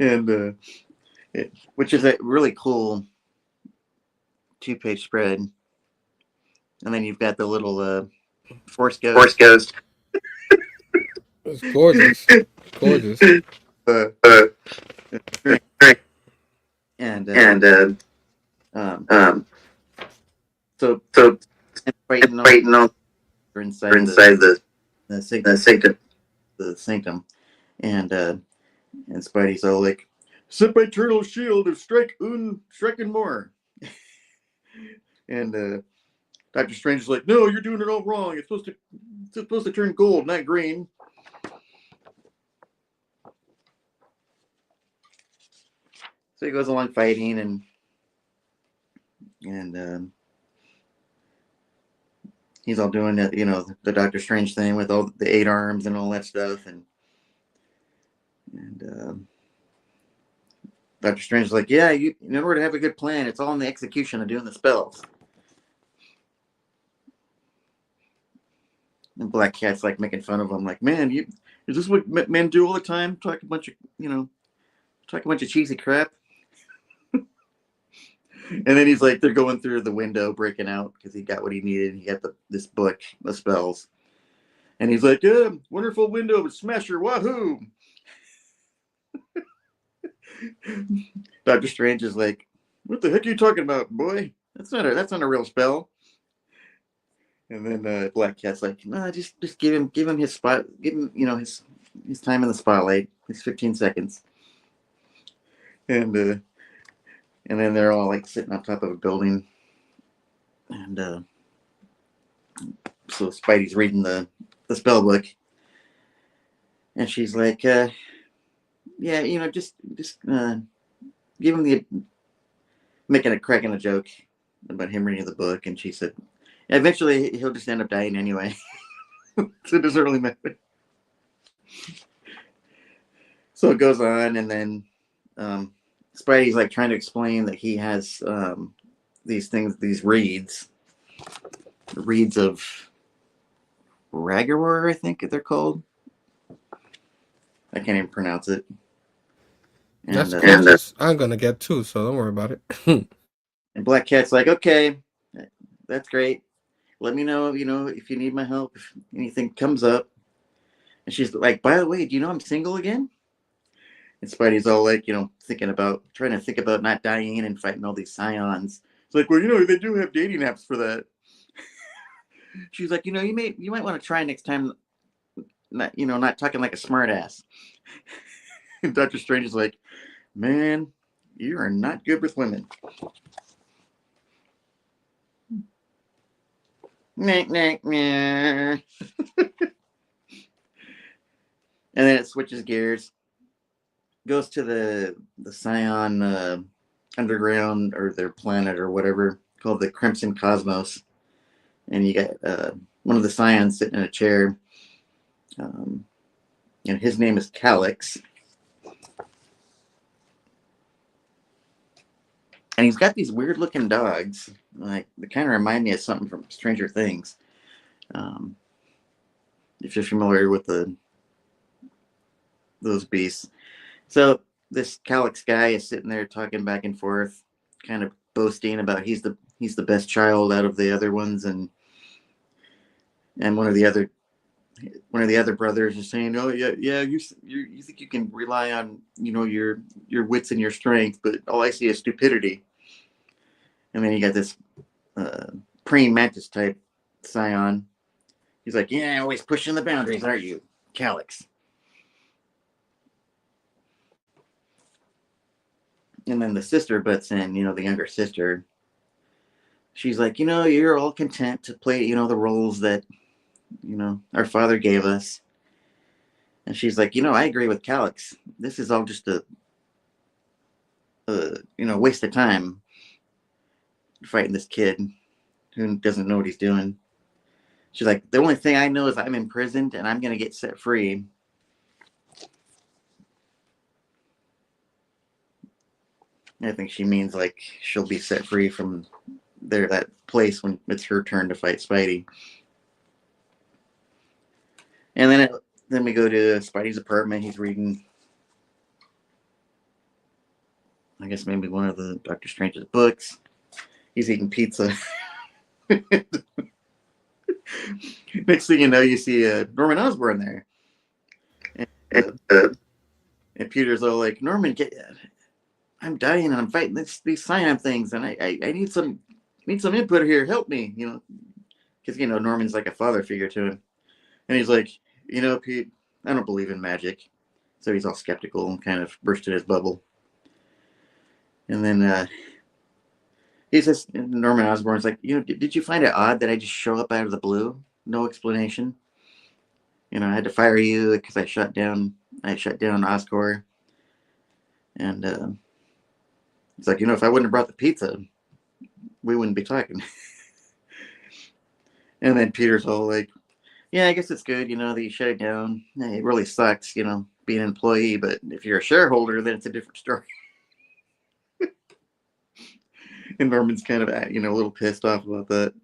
and which is a really cool 2-page spread. And then you've got the little Force Ghost. It's gorgeous. Gorgeous. And so fighting on inside the sanctum, and Spidey's all like, "Set my turtle shield of strike and more." And Dr. Strange is like, "No, you're doing it all wrong. It's supposed to turn gold, not green." So he goes along fighting, and he's all doing it, the Doctor Strange thing with all the 8 arms and all that stuff, and Doctor Strange is like, "Yeah, in order to have a good plan, it's all in the execution of doing the spells." And Black Cat's like making fun of him, like, "Man, is this what men do all the time? Talk a bunch of cheesy crap." And then he's like, they're going through the window, breaking out because he got what he needed. He got this book, the spells, and he's like, "Yeah, wonderful window, smasher, wahoo!" Doctor Strange is like, "What the heck are you talking about, boy? That's not a real spell." And then Black Cat's like, "No, just give him his spot, give him his time in the spotlight, his 15 seconds." And then they're all like sitting on top of a building, and so Spidey's reading the spell book, and she's like, "Yeah, just give him cracking a joke about him reading the book." And she said, "Yeah, eventually he'll just end up dying anyway, so it doesn't really matter." So it goes on, and then Spidey's like trying to explain that he has these things, these reeds of Ragor, I think they're called. I can't even pronounce it. And I'm gonna get 2, so don't worry about it. And Black Cat's like, "Okay, that's great. Let me know, if you need my help, if anything comes up." And she's like, "By the way, do you know I'm single again?" And Spidey's all like, trying to think about not dying and fighting all these scions. It's like, "Well, they do have dating apps for that." She's like, "You might want to try next time, not talking like a smartass." And Doctor Strange is like, "Man, you are not good with women." And then it switches gears, goes to the Scion underground, or their planet or whatever, called the Crimson Cosmos, and you got one of the Scions sitting in a chair, and his name is Calix, and he's got these weird looking dogs, like they kind of remind me of something from Stranger Things. If you're familiar with those beasts. So this Calix guy is sitting there talking back and forth, kind of boasting about he's the best child out of the other ones, and one of the other brothers is saying, "Oh yeah, you think you can rely on your wits and your strength, but all I see is stupidity." And then you got this praying mantis type scion. He's like, "Yeah, always pushing the boundaries, aren't you, Calix?" And then the sister butts in, the younger sister. She's like, "You're all content to play, the roles that, our father gave us. And she's like, I agree with Calix. This is all just a waste of time fighting this kid who doesn't know what he's doing. She's like, the only thing I know is I'm imprisoned and I'm going to get set free. I think she means like she'll be set free from that place when it's her turn to fight Spidey. And then we go to Spidey's apartment. He's reading, I guess maybe one of the Doctor Strange's books. He's eating pizza. Next thing you know, you see Norman Osborn there. And Peter's all like, Norman, I'm dying and I'm fighting these cyan things, and I need some input here. Help me, because Norman's like a father figure to him. And he's like, Pete, I don't believe in magic. So he's all skeptical and kind of burst in his bubble. And then he says, Norman Osborn's like, did you find it odd that I just show up out of the blue? No explanation. I had to fire you because I shut down Oscorp. And he's like, if I wouldn't have brought the pizza, we wouldn't be talking. And then Peter's all like, yeah, I guess it's good, that you shut it down. It really sucks, being an employee, but if you're a shareholder, then it's a different story. And Norman's kind of, a little pissed off about that.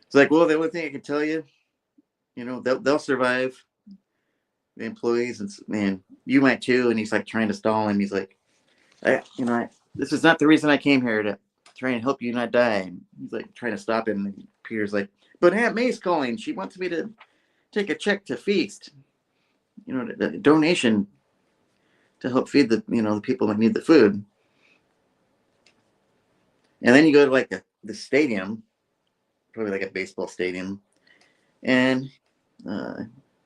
It's like, well, the only thing I can tell you, they'll survive, the employees, and man, you might too. And he's like trying to stall him. He's like, this is not the reason I came here, to try and help you not die. And he's like trying to stop him. And Peter's like, but Aunt May's calling. She wants me to take a check to Feast, the donation to help feed the people that need the food. And then you go to like the stadium, probably like a baseball stadium, and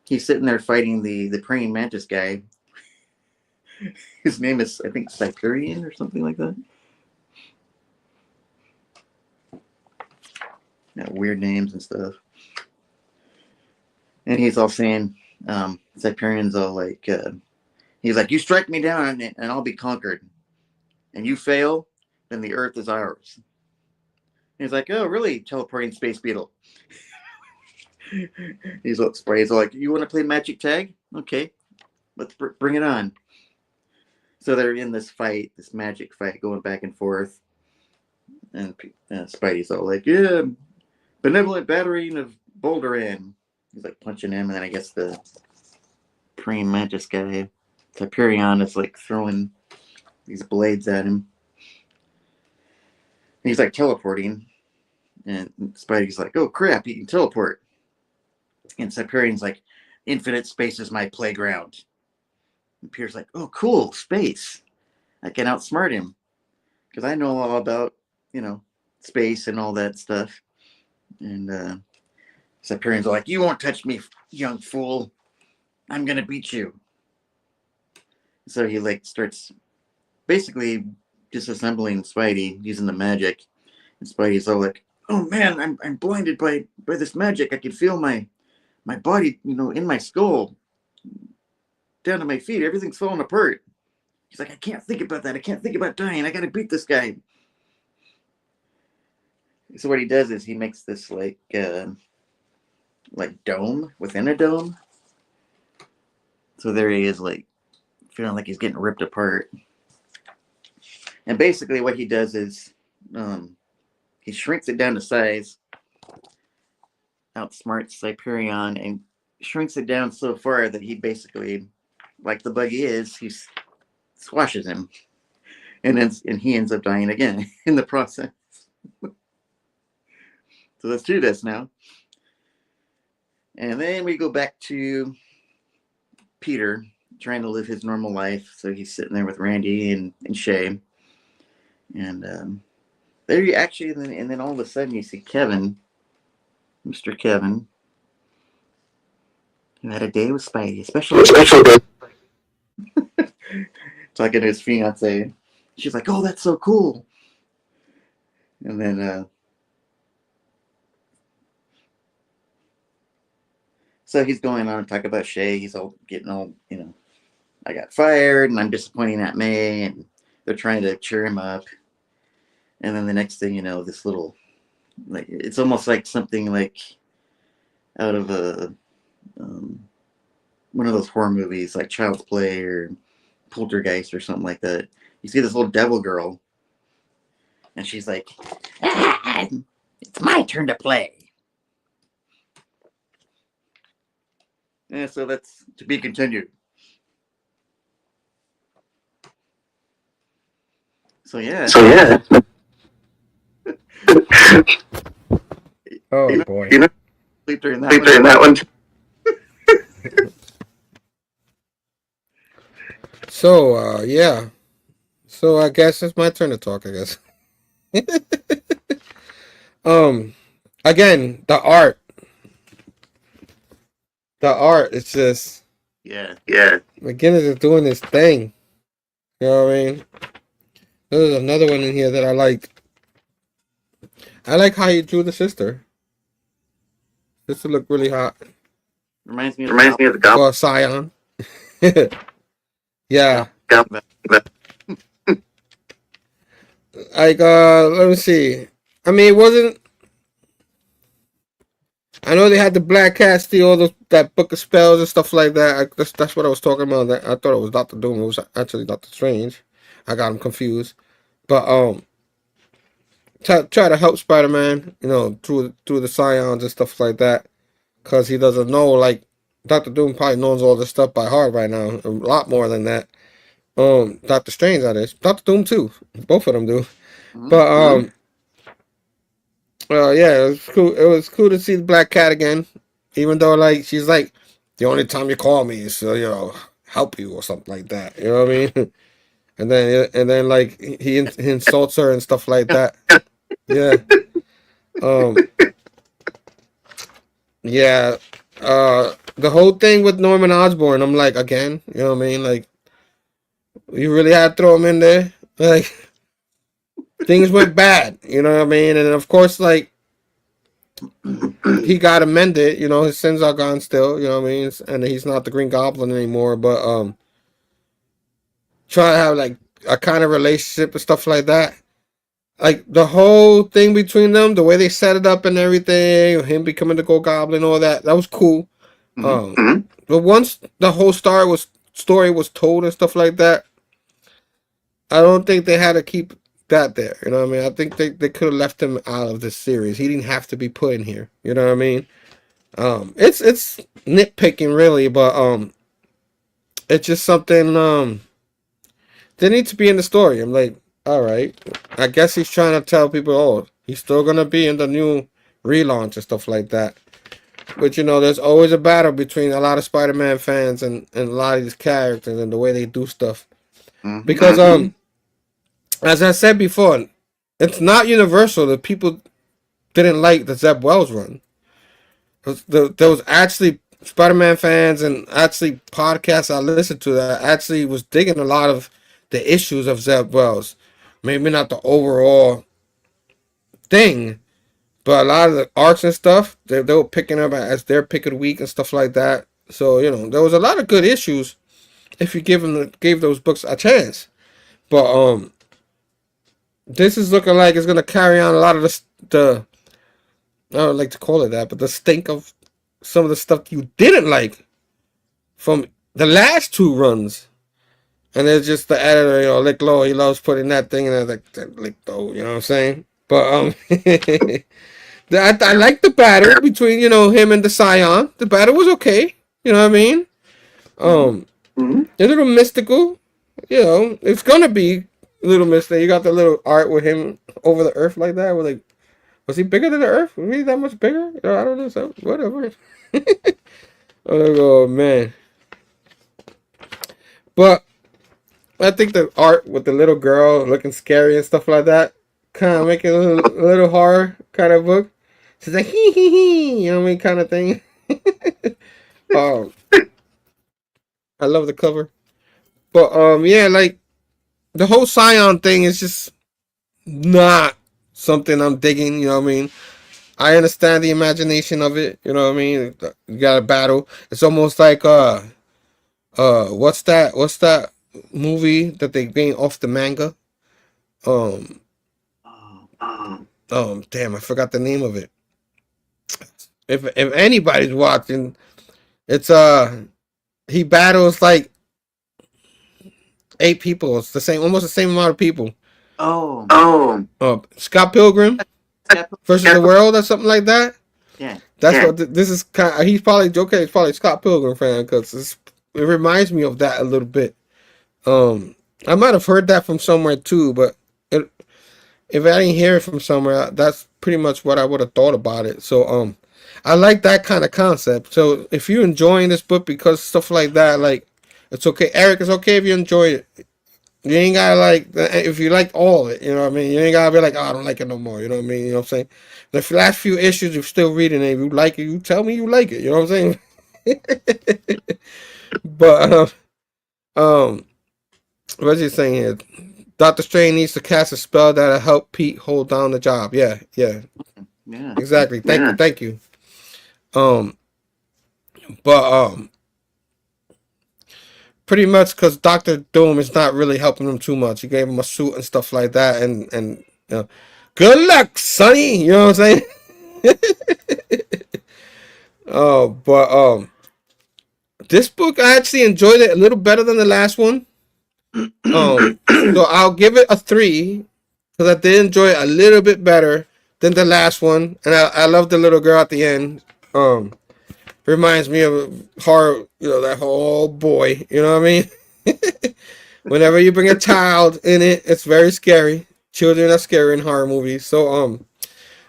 he's sitting there fighting the praying mantis guy. His name is, I think, Cyprian or something like that. Weird names and stuff. And he's all saying, Cyprian's all like, he's like, you strike me down and I'll be conquered. And you fail, then the earth is ours. And he's like, oh, really? Teleporting space beetle. He's all like, you want to play magic tag? Okay, let's bring it on. So they're in this fight, this magic fight, going back and forth. And Spidey's all like, yeah, benevolent battering of Boulderan. He's like punching him, and then I guess the praying mantis guy, Hyperion, is like throwing these blades at him. And he's like teleporting, and Spidey's like, oh crap, he can teleport. And Hyperion's like, infinite space is my playground. And Peter's like, oh cool, space. I can outsmart him because I know all about space and all that stuff. And Hyperion's like, you won't touch me, young fool. I'm gonna beat you. So he like starts basically disassembling Spidey using the magic. And Spidey's all like, oh man, I'm blinded by this magic. I can feel my body, in my skull, down to my feet. Everything's falling apart. He's like, I can't think about that. I can't think about dying. I gotta beat this guy. So what he does is he makes this like dome within a dome. So there he is, like feeling like he's getting ripped apart. And basically what he does is he shrinks it down to size, outsmarts Hyperion, and shrinks it down so far that he basically, like the bug he is, he squashes him. And he ends up dying again in the process. So let's do this now. And then we go back to Peter trying to live his normal life. So he's sitting there with Randy and Shay. And there you actually, and then all of a sudden you see Kevin, Mr. Kevin, who had a day with Spidey, especially talking to his fiance. She's like, oh, that's so cool. And then So he's going on and talk about Shay. He's all getting all, I got fired and I'm disappointing Aunt May, and they're trying to cheer him up. And then the next thing you know, this little, like, it's almost like something like out of one of those horror movies, like Child's Play or Poltergeist or something like that. You see this little devil girl, and she's like, "It's my turn to play." Yeah, so that's to be continued. So yeah. Oh boy. Sleep during that one. So yeah. So I guess it's my turn to talk, I guess. Again, the art. It's just Yeah. McGinnis is doing this thing. You know what I mean? There's another one in here that I like. I like how he drew the sister. Sister look really hot. Reminds me of the goblin. Or Scion. Yeah. Like, let me see. I mean, it wasn't. I know they had the Black Cat steal all that book of spells and stuff like that. That's what I was talking about. I thought it was Dr. Doom. It was actually Dr. Strange. I got him confused. But try to help Spider-Man, through the Scions and stuff like that, because he doesn't know. Like, Dr. Doom probably knows all this stuff by heart right now, a lot more than that. Dr. Strange, that is. Dr. Doom too. Both of them do. But yeah, it was cool. It was cool to see the Black Cat again, even though like she's like, the only time you call me is help you or something like that. You know what I mean? And then like he insults her and stuff like that. Yeah. Yeah. The whole thing with Norman Osborn, I'm like, again, you know what I mean? Like, you really had to throw him in there. Like, things went bad, you know what I mean? And of course, like, he got amended, his sins are gone still, you know what I mean? And he's not the Green Goblin anymore, but try to have like a kind of relationship and stuff like that. Like the whole thing between them, the way they set it up and everything, him becoming the Gold Goblin, all that was cool. But once the whole story was told and stuff like that, I don't think they had to keep that there. You know what I mean? I think they could have left him out of this series. He didn't have to be put in here. You know what I mean? It's nitpicking really, but it's just something they need to be in the story. I'm like, all right. I guess he's trying to tell people, oh, he's still gonna be in the new relaunch and stuff like that. But there's always a battle between a lot of Spider-Man fans and a lot of these characters and the way they do stuff. Because as I said before, it's not universal that people didn't like the Zeb Wells run. There was actually Spider-Man fans and actually podcasts I listened to that actually was digging a lot of the issues of Zeb Wells. Maybe not the overall thing, but a lot of the arts and stuff, they were picking up as their pick of the week and stuff like that. So, there was a lot of good issues if you gave those books a chance. But this is looking like it's going to carry on a lot of the I don't like to call it that, but the stink of some of the stuff you didn't like from the last two runs. And it's just the editor, Lick Low, he loves putting that thing in there, like, Lick Low, you know what I'm saying? But, I like the battle between, him and the Scion. The battle was okay, you know what I mean? A little mystical, it's gonna be a little mystical. You got the little art with him over the earth like that. We're like, was he bigger than the earth? Was he that much bigger? I don't know, so whatever. Oh, man. But I think the art with the little girl looking scary and stuff like that kind of make it a little horror kind of book. She's like, hee hee hee, you know what I mean, kind of thing. I love the cover. But, yeah, like, the whole Scion thing is just not something I'm digging, you know what I mean? I understand the imagination of it. You know what I mean? You got a battle. It's almost like what's that movie that they gain off the manga? Um, Oh, damn, I forgot the name of it. If anybody's watching, it's he battles like 8 people. It's the same, almost the same amount of people. oh, Scott Pilgrim Scott versus the World or something like that. yeah. That's what this is. Kind of, he's probably Joker. He's probably Scott Pilgrim fan because it reminds me of that a little bit. I might have heard that from somewhere too, but it, if I didn't hear it from somewhere, that's pretty much what I would have thought about it. So I like that kind of concept. So if you're enjoying this book because stuff like that, like it's okay. Eric, it's okay if you enjoy it. You ain't gotta like if you like all of it, you know what I mean. You ain't gotta be like, oh, I don't like it no more. You know what I mean. You know what I'm saying. The last few issues, you're still reading it. If you like it, you tell me you like it. You know what I'm saying. But what's he saying here? Doctor Strange needs to cast a spell that'll help Pete hold down the job. Yeah, Yeah. exactly. Thank you. But pretty much because Doctor Doom is not really helping him too much. He gave him a suit and stuff like that, and you know, good luck, Sonny. You know what I'm saying? Oh, but this book I actually enjoyed it a little better than the last one. So I'll give it a 3 because I did enjoy it a little bit better than the last one, and I love the little girl at the end. Reminds me of horror, you know, that whole boy. You know what I mean? Whenever you bring a child in it, it's very scary. Children are scary in horror movies. So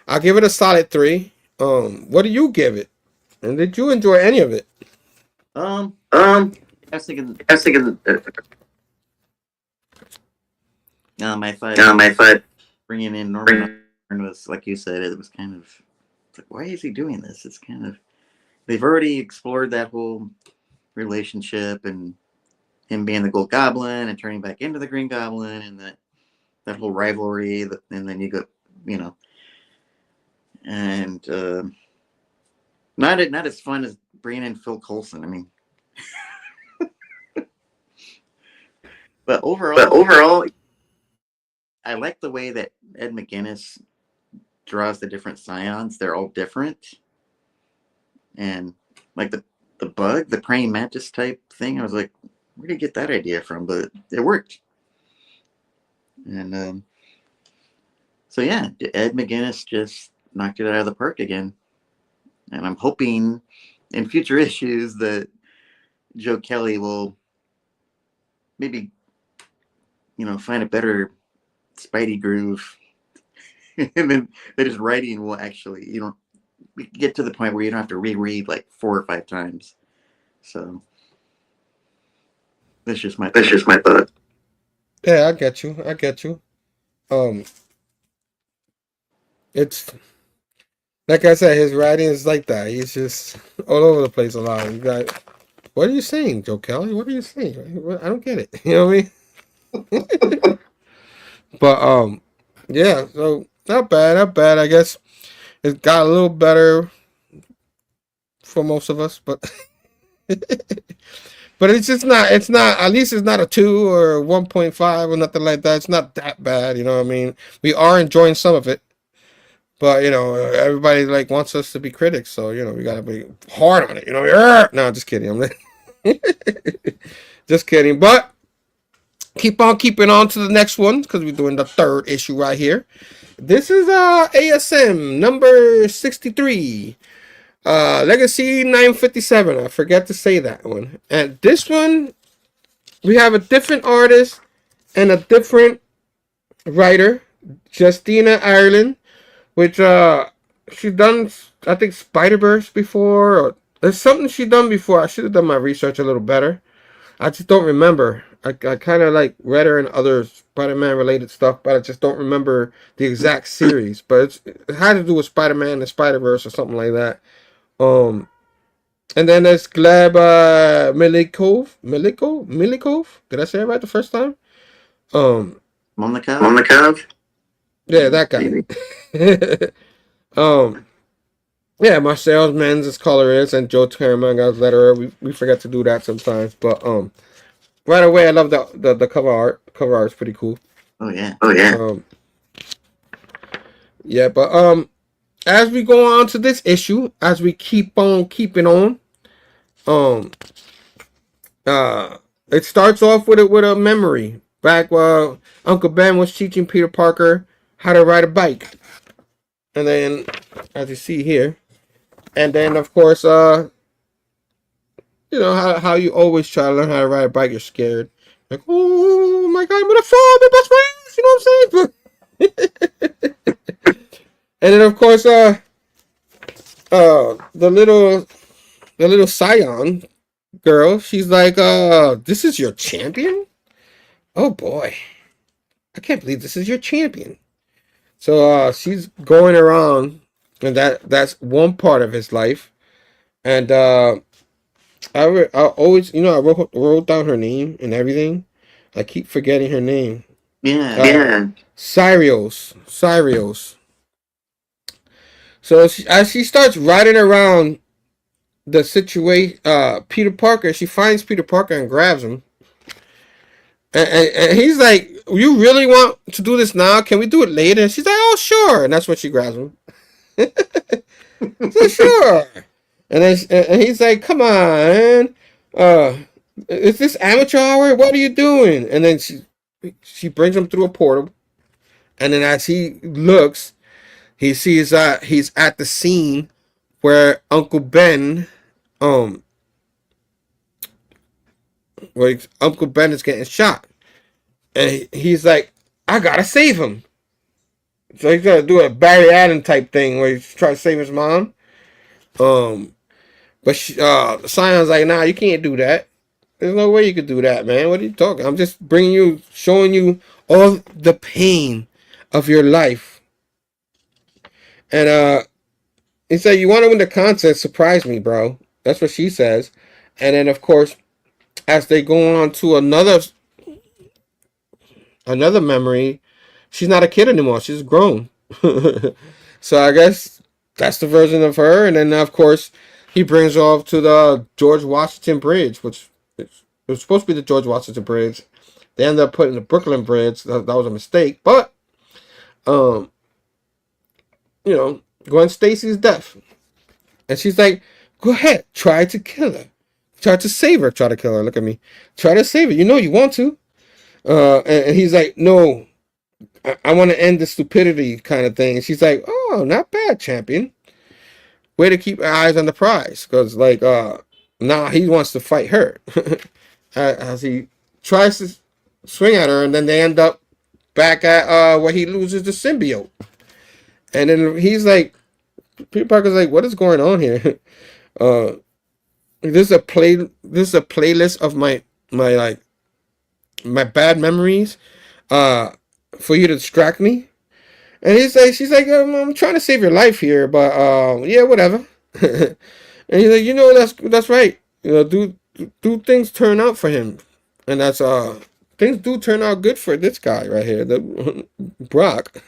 I'll give it a solid 3. What do you give it? And did you enjoy any of it? I was thinking. My fight. Bringing in Norman was like you said. It was kind of like, why is he doing this? It's kind of they've already explored that whole relationship and him being the Gold Goblin and turning back into the Green Goblin and that whole rivalry. And then you go, you know, and not as fun as bringing in Phil Coulson. I mean, but overall, I like the way that Ed McGuinness draws the different scions. They're all different, and like the bug, the praying mantis type thing. I was like, where did you get that idea from? But it worked. And so yeah, Ed McGuinness just knocked it out of the park again. And I'm hoping in future issues that Joe Kelly will maybe, you know, find a better Spidey groove, and then that his writing will actually, you know, get to the point where you don't have to reread like 4 or 5 times. So that's just my thought. Yeah, I get you. It's like I said, his writing is like that. He's just all over the place a lot. You got, what are you saying, Joe Kelly? What are you saying? I don't get it. You know what I mean? But yeah. So not bad. I guess it got a little better for most of us, but but it's just not. It's not. At least it's not a 2 or 1.5 or nothing like that. It's not that bad. You know what I mean? We are enjoying some of it. But you know, everybody like wants us to be critics, so you know we gotta be hard on it. You know, no, just kidding. I'm just kidding. But keep on keeping on to the next one because we're doing the 3rd issue right here. This is ASM number 63, Legacy 957. I forget to say that one. And this one, we have a different artist and a different writer, Justina Ireland. Which she done, I think, Spider-Verse before, or there's something she done before. I should have done my research a little better. I just don't remember. I kind of like read her in other Spider-Man related stuff, but I just don't remember the exact series. But it had to do with Spider-Man and Spider-Verse or something like that. And then there's Gleb Milikov. Did I say it right the first time? Monikov? Yeah, that guy. Yeah, my salesman's color is, and Joe Terman got letterer. We forget to do that sometimes, but right away I love the cover art. The cover art is pretty cool. Oh yeah. Yeah, but as we go on to this issue, as we keep on keeping on, um, it starts off with a memory back while Uncle Ben was teaching Peter Parker how to ride a bike, and then as you see here, and then of course you know how you always try to learn how to ride a bike, you're scared, like, oh my god, I'm gonna fall, my best friends, you know what I'm saying? And then of course the little Scion girl, she's like, this is your champion? Oh boy, I can't believe this is your champion. So she's going around, and that's one part of his life. And I always, you know, I wrote down her name and everything. I keep forgetting her name. Yeah. Cyrios. So as she starts riding around the situation, Peter Parker, she finds Peter Parker and grabs him. And he's like, you really want to do this now? Can we do it later? And she's like, oh, sure. And that's when she grabs him. So, sure. And then and he's like, come on. Is this amateur hour? What are you doing? And then she brings him through a portal. And then as he looks, he sees he's at the scene where Uncle Ben, where Uncle Ben is getting shot. And he's like, I gotta save him. So he's gonna do a Barry Allen type thing where he's trying to save his mom. But Sion's like, nah, you can't do that. There's no way you could do that, man. What are you talking? I'm just showing you all the pain of your life. And he said, you want to win the contest? Surprise me, bro. That's what she says. And then, of course, as they go on to another memory, she's not a kid anymore. She's grown. So I guess that's the version of her. And then, of course, he brings her off to the George Washington Bridge, which it was supposed to be the George Washington Bridge. They ended up putting the Brooklyn Bridge. That was a mistake. But, you know, Gwen Stacy's deaf. And she's like, go ahead, try to kill her. Try to save her. Try to kill her. Look at me. Try to save her. You know you want to. And he's like, no, I want to end the stupidity kind of thing. And she's like, oh, not bad, champion. Way to keep your eyes on the prize. Because, like, nah, he wants to fight her. As he tries to swing at her, and then they end up back at where he loses the symbiote. And then he's like, Peter Parker's like, what is going on here? This is a playlist of my bad memories for you to distract me. And she's like, I'm trying to save your life here, but yeah, whatever. And he's like, you know, that's right. You know, do things turn out for him, and that's things do turn out good for this guy right here, the Brock.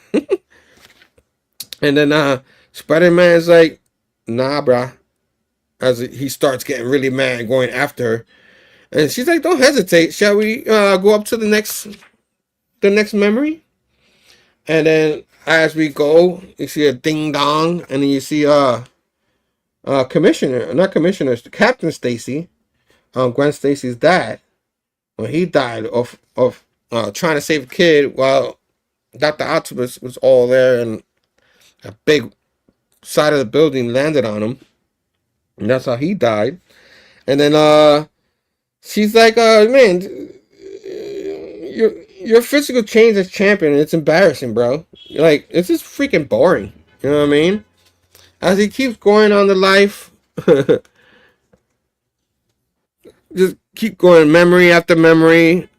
And then Spider-Man's like, nah, bruh. As he starts getting really mad, going after her, and she's like, don't hesitate. Shall we go up to the next memory? And then as we go, you see a ding dong, and then you see Captain Stacy, Gwen Stacy's dad, when he died of trying to save a kid while Dr. Octopus was all there, and a big side of the building landed on him, and that's how he died. And then she's like, man, your physical change as champion, it's embarrassing, bro. Like, it's just freaking boring. You know what I mean? As he keeps going on the life, just keep going memory after memory.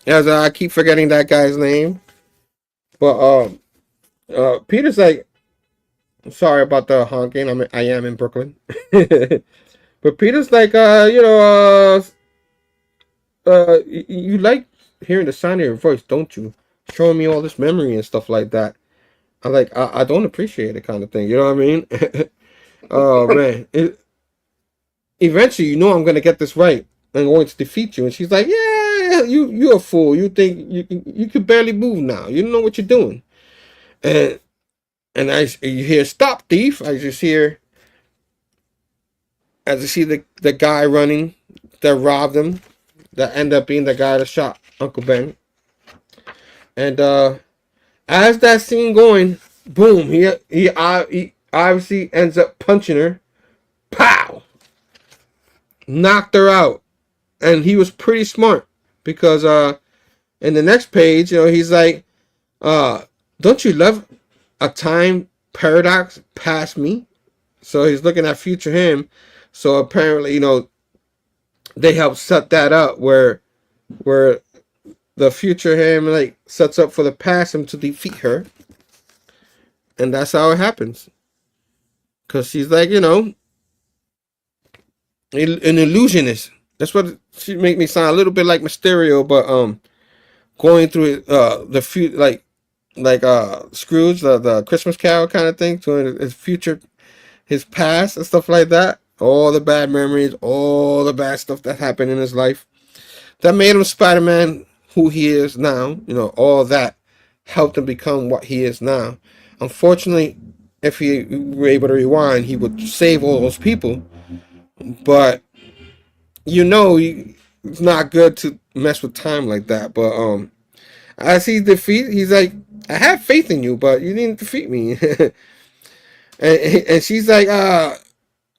As I keep forgetting that guy's name. But Peter's like, sorry about the honking. I am in Brooklyn. But Peter's like, you like hearing the sound of your voice, don't you? Showing me all this memory and stuff like that. I don't appreciate it, kind of thing. You know what I mean? Oh man. Eventually, you know I'm gonna get this right. I'm going to defeat you. And she's like, yeah, you're a fool. You think you can barely move now. You don't know what you're doing. And you hear stop thief. I just see the guy running that robbed him. That ended up being the guy that shot Uncle Ben. And as that scene going, boom, he obviously ends up punching her. Pow! Knocked her out. And he was pretty smart because in the next page, he's like, don't you love a time paradox past me? So he's looking at future him. So apparently, they helped set that up where the future him like sets up for the past him to defeat her. And that's how it happens. Cause she's like, an illusionist. That's what she make me sound a little bit like Mysterio, but going through the future, like Scrooge, the Christmas Carol kind of thing, to his future, his past and stuff like that. All the bad memories, all the bad stuff that happened in his life that made him Spider-Man who he is now. All that helped him become what he is now. Unfortunately, if he were able to rewind, he would save all those people. But it's not good to mess with time like that. But as he's like, I have faith in you, but you didn't defeat me. and she's like,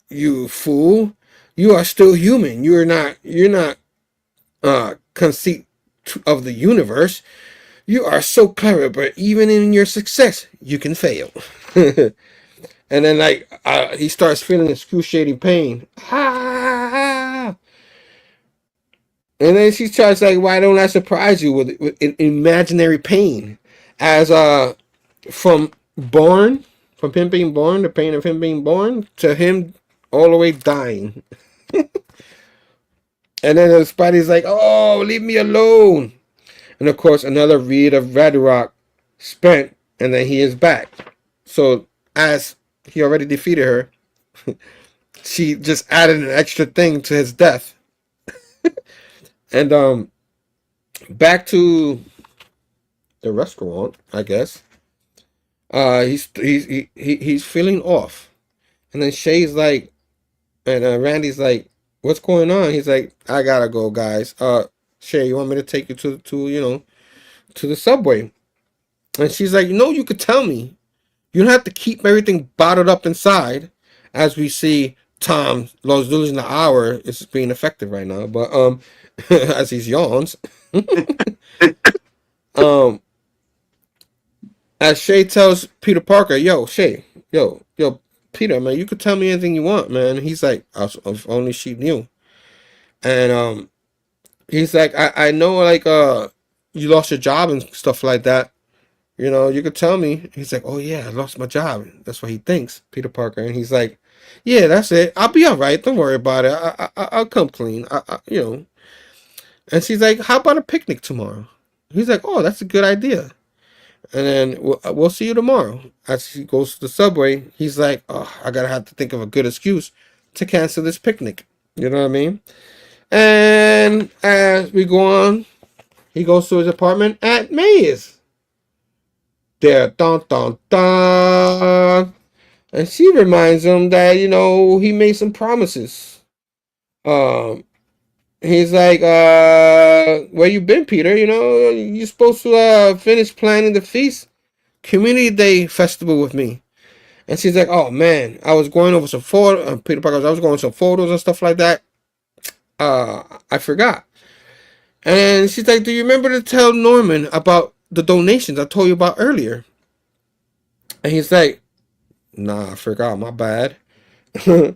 you fool, you are still human. You're not conceit of the universe. You are so clever, but even in your success, you can fail. And then he starts feeling excruciating pain. Ah! And then she tries like, why don't I surprise you with imaginary pain? As from him being born, the pain of him being born, to him all the way dying. And then the Spidey's like, oh, leave me alone. And of course, another read of Ragnarok spent, and then he is back. So as he already defeated her, she just added an extra thing to his death. And back to the restaurant, I guess. He's feeling off, and then Shay's like, and Randy's like, "What's going on?" He's like, "I gotta go, guys. Shay, you want me to take you to to the subway?" And she's like, "No, you could tell me. You don't have to keep everything bottled up inside." As we see, Tom losing the hour is being effective right now, but as he yawns. As Shay tells Peter Parker, yo, Shay, yo, Peter, man, you could tell me anything you want, man. He's like, if only she knew. And he's like, I know, like, you lost your job and stuff like that. You could tell me. He's like, oh yeah, I lost my job. That's what he thinks, Peter Parker. And he's like, yeah, that's it. I'll be all right. Don't worry about it. I'll come clean. And she's like, how about a picnic tomorrow? He's like, oh, that's a good idea. And then we'll see you tomorrow. As he goes to the subway, he's like, oh, I gotta have to think of a good excuse to cancel this picnic. You know what I mean? And as we go on, he goes to his apartment. Aunt May is there. Dun, dun, dun. And she reminds him that, he made some promises. He's like, where you been, Peter? You're supposed to finish planning the feast community day festival with me. And she's like, oh man, I was going over some photos. Peter Parker, I was going over some photos and stuff like that. I forgot. And she's like, do you remember to tell Norman about the donations I told you about earlier? And he's like, nah, I forgot, my bad. I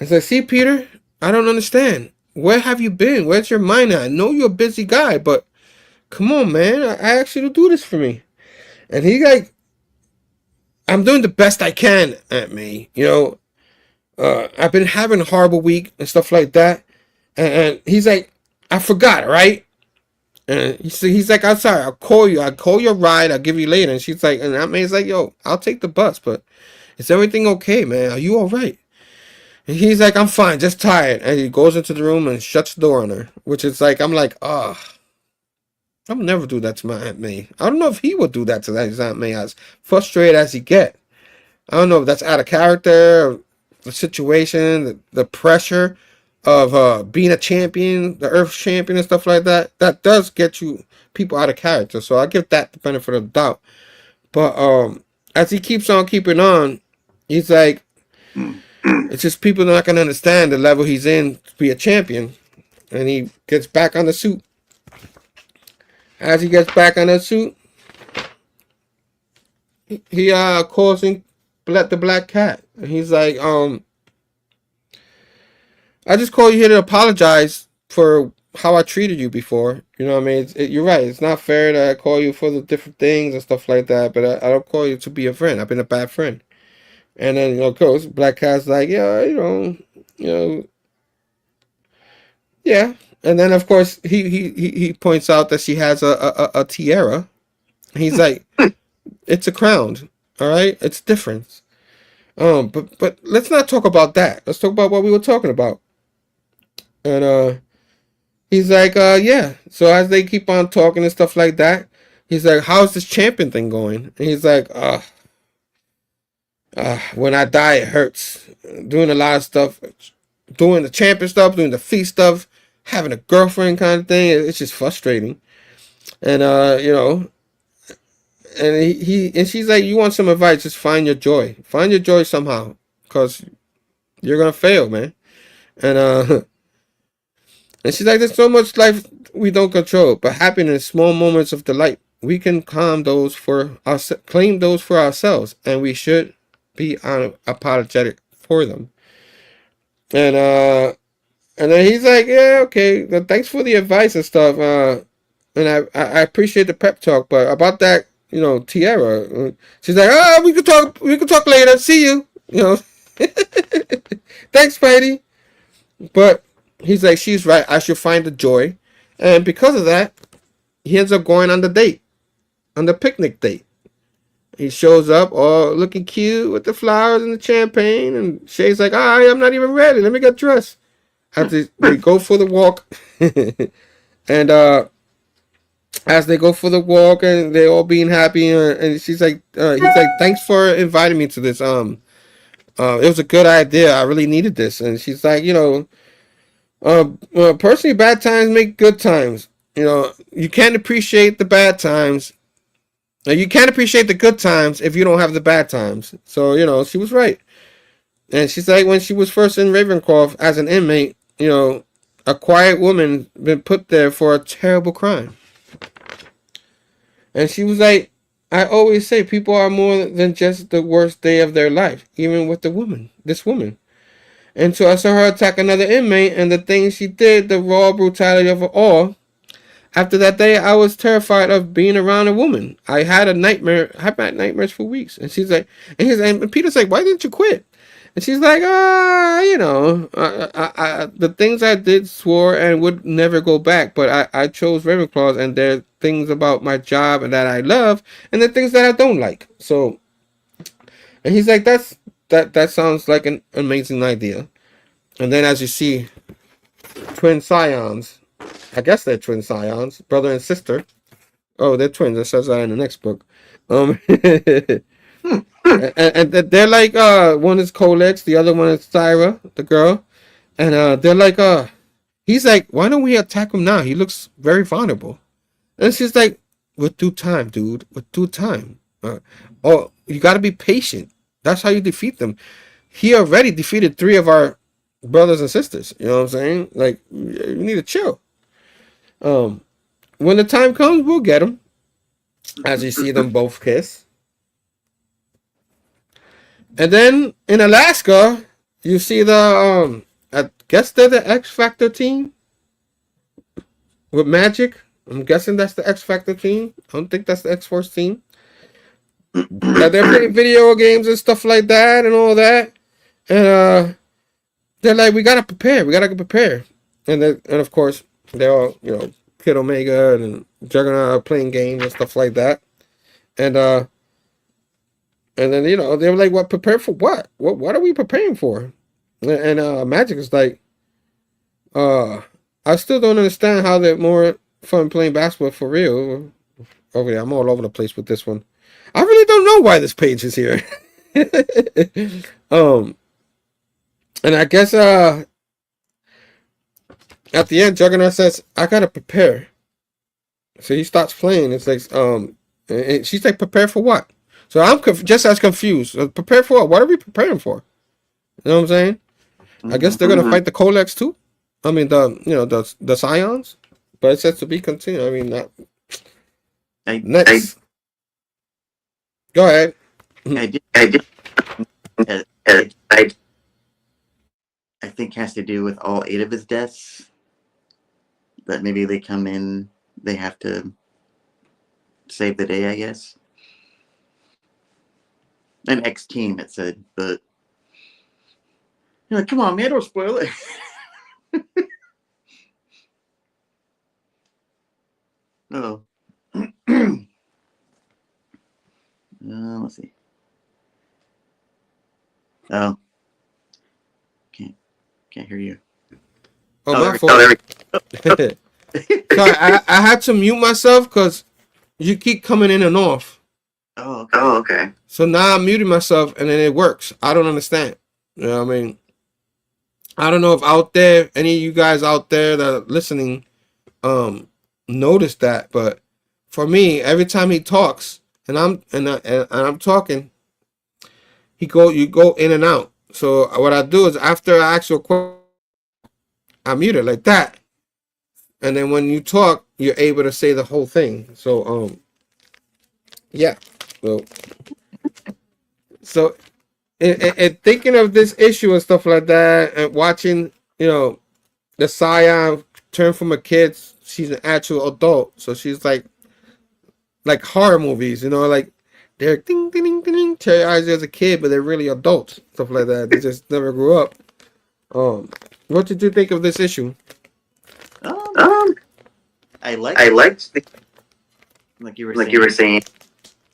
said, see, Peter, I don't understand. Where have you been? Where's your mind at? I know you're a busy guy, but come on, man. I asked you to do this for me. And he like, I'm doing the best I can, Aunt May. I've been having a horrible week and stuff like that. And he's like, I forgot, right? And he's like, I'm sorry, I'll call you. I'll call your ride. I'll give you later. And she's like, and Aunt May's like, yo, I'll take the bus, but Is everything okay, man? Are you all right? And he's like, I'm fine, just tired. And he goes into the room and shuts the door on her, which is like, I'm like, oh, I'll never do that to my Aunt May. I don't know if he would do that to his Aunt May, as frustrated as he get. I don't know if that's out of character, the situation, the pressure of being a champion, the Earth champion and stuff like that. That does get you people out of character. So I give that the benefit of the doubt. But as he keeps on keeping on, he's like, it's just people not gonna understand the level he's in to be a champion. And he gets back on the suit. As he gets back on the suit, he calls in the Black Cat. And he's like, I just called you here to apologize for how I treated you before. You know what I mean? You're right. It's not fair that I call you for the different things and stuff like that, but I don't call you to be a friend. I've been a bad friend. And then, of course, Black Cat's like, yeah, yeah. And then, of course, he points out that she has a tiara. He's like, it's a crown. All right? It's different. But let's not talk about that. Let's talk about what we were talking about. And he's like, yeah. So as they keep on talking and stuff like that, he's like, how's this champion thing going? And he's like, when I die, it hurts. Doing a lot of stuff, doing the champion stuff, doing the feast stuff, having a girlfriend kind of thing. It's just frustrating. And and she's like, you want some advice? Just find your joy. Find your joy somehow, cause you're gonna fail, man. And and she's like, there's so much life we don't control, but happiness, small moments of delight, we can claim those for ourselves, and we should be unapologetic for them. And then he's like, yeah, okay, well, thanks for the advice and stuff. And I appreciate the pep talk, but about that, tiara, she's like, we could talk later. See you. Thanks, Spidey. But he's like, she's right. I should find the joy. And because of that, he ends up going on the picnic date. He shows up all looking cute with the flowers and the champagne. And Shay's like, I'm not even ready. Let me get dressed. After they go for the walk. And as they go for the walk and they're all being happy. And he's like, thanks for inviting me to this. It was a good idea. I really needed this. And she's like, personally, bad times make good times. You can't appreciate the bad times. You can't appreciate the good times if you don't have the bad times. So, she was right. And she's like, when she was first in Ravencroft as an inmate, a quiet woman been put there for a terrible crime. And she was like, I always say people are more than just the worst day of their life, even with this woman. And so I saw her attack another inmate, and the things she did, the raw brutality of it all. After that day, I was terrified of being around a woman. I had nightmares for weeks. And she's like, and Peter's like, why didn't you quit? And she's like, the things I did swore and would never go back, but I chose Ravenclaw, and there are things about my job and that I love, and the things that I don't like. So, and he's like, that sounds like an amazing idea. And then as you see, twin scions, I guess they're twin scions, brother and sister. Oh, they're twins. It says that in the next book. And they're like, one is Colex, the other one is Thyra, the girl. And they're like, he's like, why don't we attack him now? He looks very vulnerable. And she's like, with due time, dude. With due time. You got to be patient. That's how you defeat them. He already defeated 3 of our brothers and sisters. You know what I'm saying? Like, you need to chill. When the time comes, we'll get them. As you see them both kiss. And then in Alaska, you see the I guess they're the X Factor team with Magic. I'm guessing that's the X Factor team. I don't think that's the X Force team. They're playing video games and stuff like that and all that. And they're like, we gotta prepare. And of course, they're all, Kid Omega and Juggernaut playing games and stuff like that. And And then they were like, "What? Prepare for what? What are we preparing for?" And Magic is like, I still don't understand how they're more fun playing basketball for real. Over there, I'm all over the place with this one. I really don't know why this page is here. um, and I guess at the end, Juggernaut says, "I gotta prepare." So he starts playing. It's like and she's like, "Prepare for what?" So I'm just as confused. Prepare for what? What are we preparing for? You know what I'm saying? Mm-hmm. I guess they're gonna fight the Colex too. I mean the Scions, but it says to be continued. I mean that. Next, go ahead. I think has to do with all 8 of his deaths. That maybe they come in, they have to save the day, I guess. An X-Team, it said, but come on, man, don't spoil it. Oh. Let's see. Oh. Can't hear you. Oh, my fault. Sorry, I had to mute myself because you keep coming in and off. Oh, okay. So now I'm muting myself and then it works. I don't understand. You know what I mean? I don't know if out there, any of you guys out there that are listening, noticed that, but for me, every time he talks and I'm talking, you go in and out. So what I do is after I ask you a question, I mute it like that. And then when you talk, you're able to say the whole thing. So yeah. So and thinking of this issue and stuff like that, and watching, the Scion turn from a kid, she's an actual adult. So she's like horror movies, like they're ding ding ding ding, terrorized as a kid, but they're really adults, stuff like that. They just never grew up. What did you think of this issue? I liked like you were saying,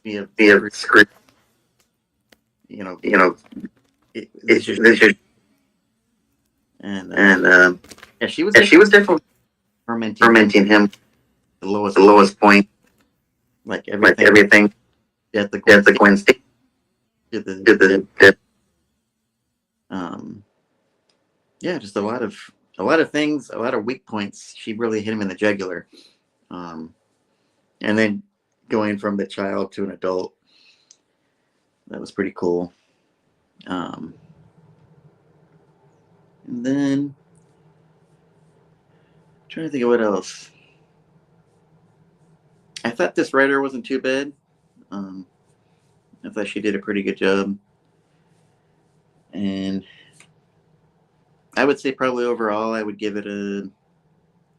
via script. This is and yeah, she was definitely tormenting him the lowest point. Like everything. At the Gwen State. Yeah, just a lot of things, a lot of weak points. She really hit him in the jugular. And then going from the child to an adult, that was pretty cool. And then I'm trying to think of what else. I thought this writer wasn't too bad. I thought she did a pretty good job. And I would say probably overall, I would give it a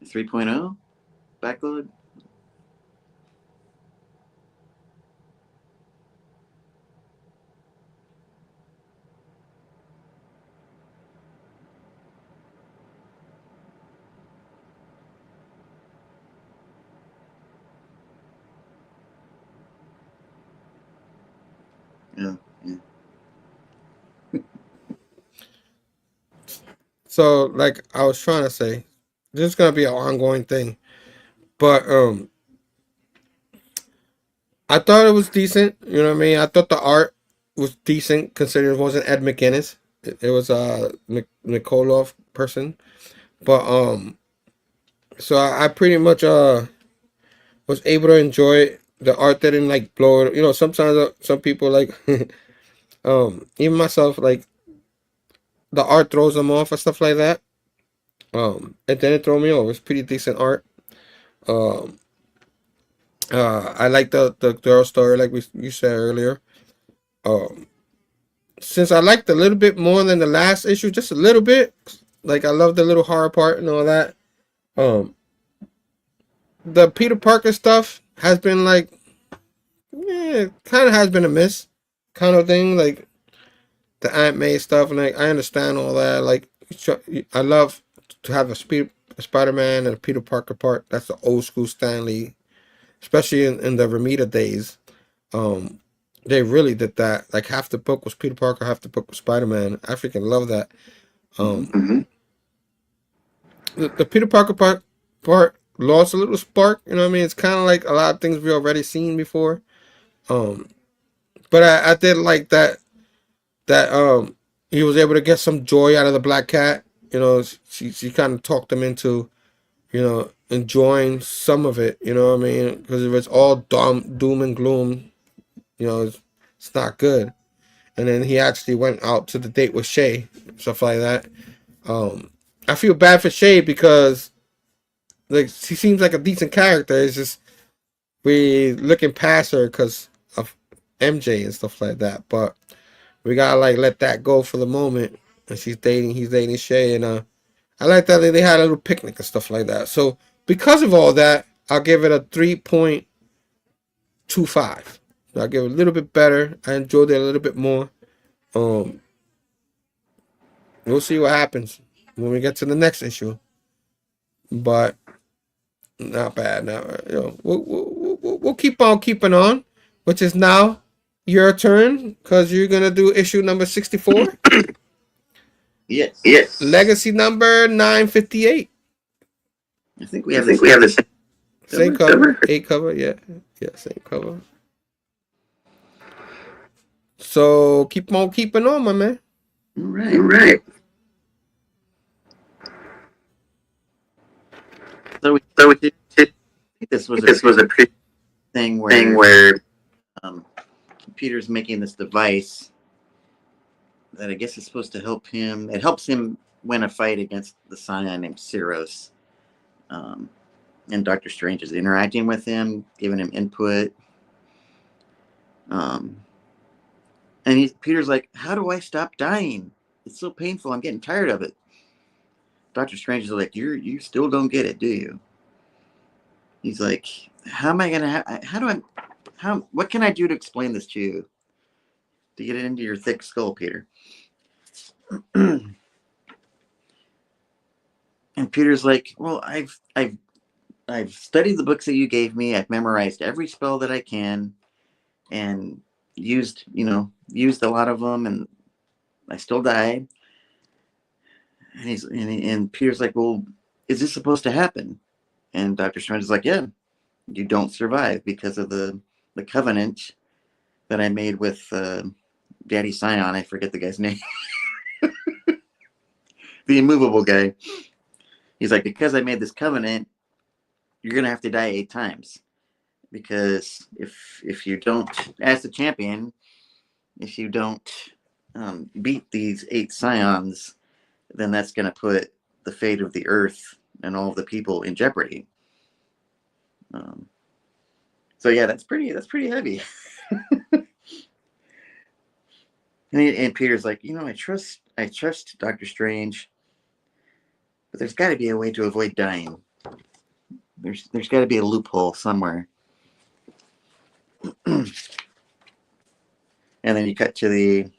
3.0 backload. Yeah. So, like I was trying to say, this is gonna be an ongoing thing, but I thought it was decent. You know what I mean? I thought the art was decent considering it wasn't Ed McGuinness. It was a Nikolov person, but so I pretty much was able to enjoy the art that didn't like blow it. Sometimes some people like even myself, like the art throws them off and stuff like that. It didn't throw me off. It's pretty decent art. Um, I like the girl story, like you said earlier. Since I liked a little bit more than the last issue, just a little bit. Like I love the little horror part and all that. The Peter Parker stuff has been like, kind of has been a miss, kind of thing. Like the Aunt May stuff, and like I understand all that. Like I love to have a Spider-Man and a Peter Parker part. That's the old school Stan Lee, especially in the Ramita days. They really did that. Like half the book was Peter Parker, half the book was Spider-Man. I freaking love that. The Peter Parker part lost a little spark. You know what I mean? It's kind of like a lot of things we already seen before. Um, but I did like that he was able to get some joy out of the Black Cat. You know, she kind of talked him into, you know, enjoying some of it. You know what I mean? Because if it's all doom and gloom, you know, it's not good. And then he actually went out to the date with Shay, stuff like that. I feel bad for Shay because like she seems like a decent character. It's just we looking past her because of MJ and stuff like that. But we gotta like let that go for the moment. And he's dating Shay, and I like that they had a little picnic and stuff like that. So because of all that, I'll give it a 3.25. I'll give it a little bit better. I enjoyed it a little bit more. Um, we'll see what happens when we get to the next issue. But not bad. Now you know we'll keep on keeping on, which is now your turn because you're gonna do issue number 64. Yes. Yes. Legacy number 958. I think we have the same cover. 8 cover. Yeah, same cover. So keep on keeping on, my man. All right. So this was a thing where Peter's making this device that I guess is supposed to help him. It helps him win a fight against the Scion named Ceros. And Doctor Strange is interacting with him, giving him input. And Peter's like, "How do I stop dying? It's so painful. I'm getting tired of it." Doctor Strange is like, "You still don't get it, do you?" He's like, "How am I gonna? What can I do to explain this to you? To get it into your thick skull, Peter?" And Peter's like, "Well, I've studied the books that you gave me. I've memorized every spell that I can, and used a lot of them, and I still die." And Peter's like, "Well, is this supposed to happen?" And Doctor Strange is like, "Yeah, you don't survive because of the covenant that I made with Daddy Scion." I forget the guy's name. The immovable guy. He's like, "Because I made this covenant, you're gonna have to die 8 times. Because if you don't, as the champion, if you don't beat these 8 Scions, then that's gonna put the fate of the Earth and all of the people in jeopardy." So yeah, that's pretty heavy. And Peter's like, I trust Doctor Strange, but there's got to be a way to avoid dying. There's got to be a loophole somewhere. And then you cut to the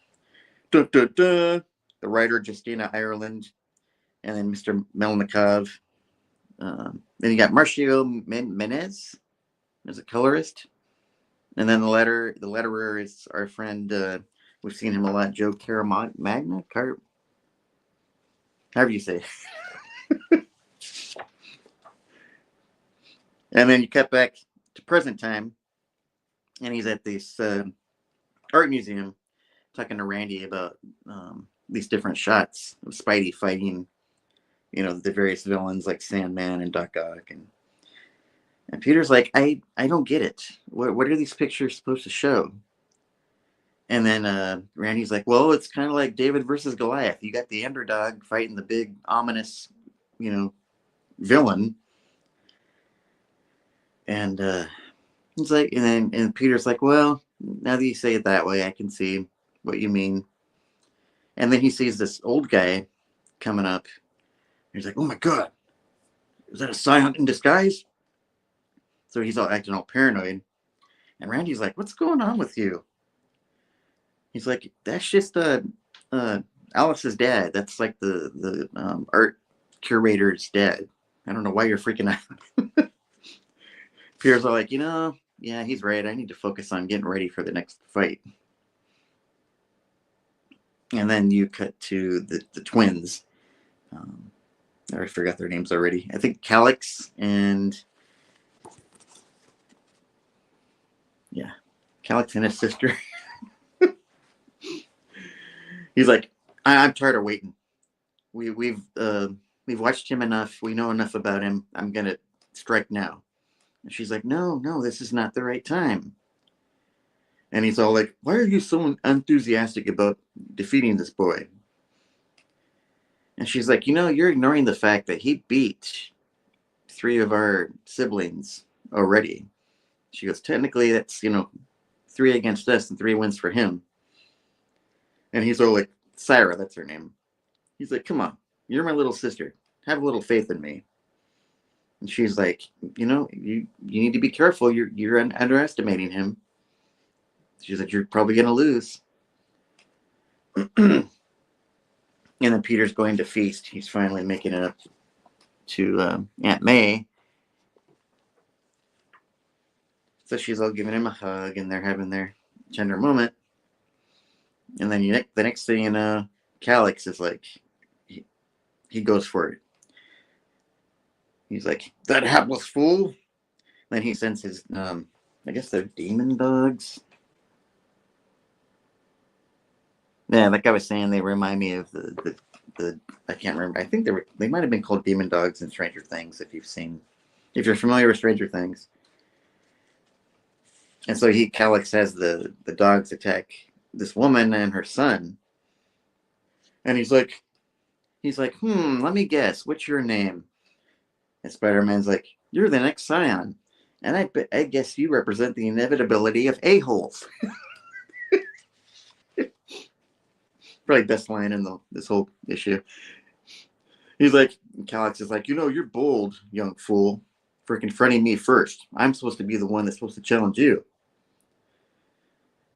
writer Justina Ireland, and then Mr. Melnikov. Then you got Marcio Menez as a colorist, and then the letterer is our friend. We've seen him a lot, Joe Caramagna, however you say it. And then you cut back to present time, and he's at this art museum talking to Randy about these different shots of Spidey fighting, the various villains like Sandman and Doc Ock. And Peter's like, I don't get it. What are these pictures supposed to show? And then Randy's like, well, it's kind of like David versus Goliath. You got the underdog fighting the big, ominous, villain. And he's like, and Peter's like, well, now that you say it that way, I can see what you mean. And then he sees this old guy coming up. He's like, oh my God, is that a Scion in disguise? So he's all acting all paranoid. And Randy's like, what's going on with you? He's like, that's just Alice's dad. That's like the art curator's dad. I don't know why you're freaking out. Peter's all like, yeah, he's right. I need to focus on getting ready for the next fight. And then you cut to the twins. I forgot their names already. I think Calix and his sister. He's like, I'm tired of waiting. We've watched him enough. We know enough about him. I'm gonna strike now. And she's like, no, this is not the right time. And he's all like, why are you so enthusiastic about defeating this boy? And she's like, you're ignoring the fact that he beat 3 of our siblings already. She goes, technically, that's, 3 against us and 3 wins for him. And he's all like, Syra, that's her name. He's like, come on, you're my little sister. Have a little faith in me. And she's like, you need to be careful. You're underestimating him. She's like, you're probably going to lose. And then Peter's going to feast. He's finally making it up to Aunt May. So she's all giving him a hug, and they're having their tender moment. And then the next thing you know, Calix is like, he goes for it. He's like, that hapless fool. Then he sends his, I guess they're demon dogs. Yeah, like I was saying, they remind me of the I can't remember. I think they might have been called demon dogs in Stranger Things, if you're familiar with Stranger Things. And so Calix has the dogs attack this woman and her son. And he's like, let me guess, what's your name? And Spider-Man's like, you're the next Scion. And I guess you represent the inevitability of a-holes. Probably best line in this whole issue. He's like, Calix is like, you're bold, young fool, for confronting me first. I'm supposed to be the one that's supposed to challenge you.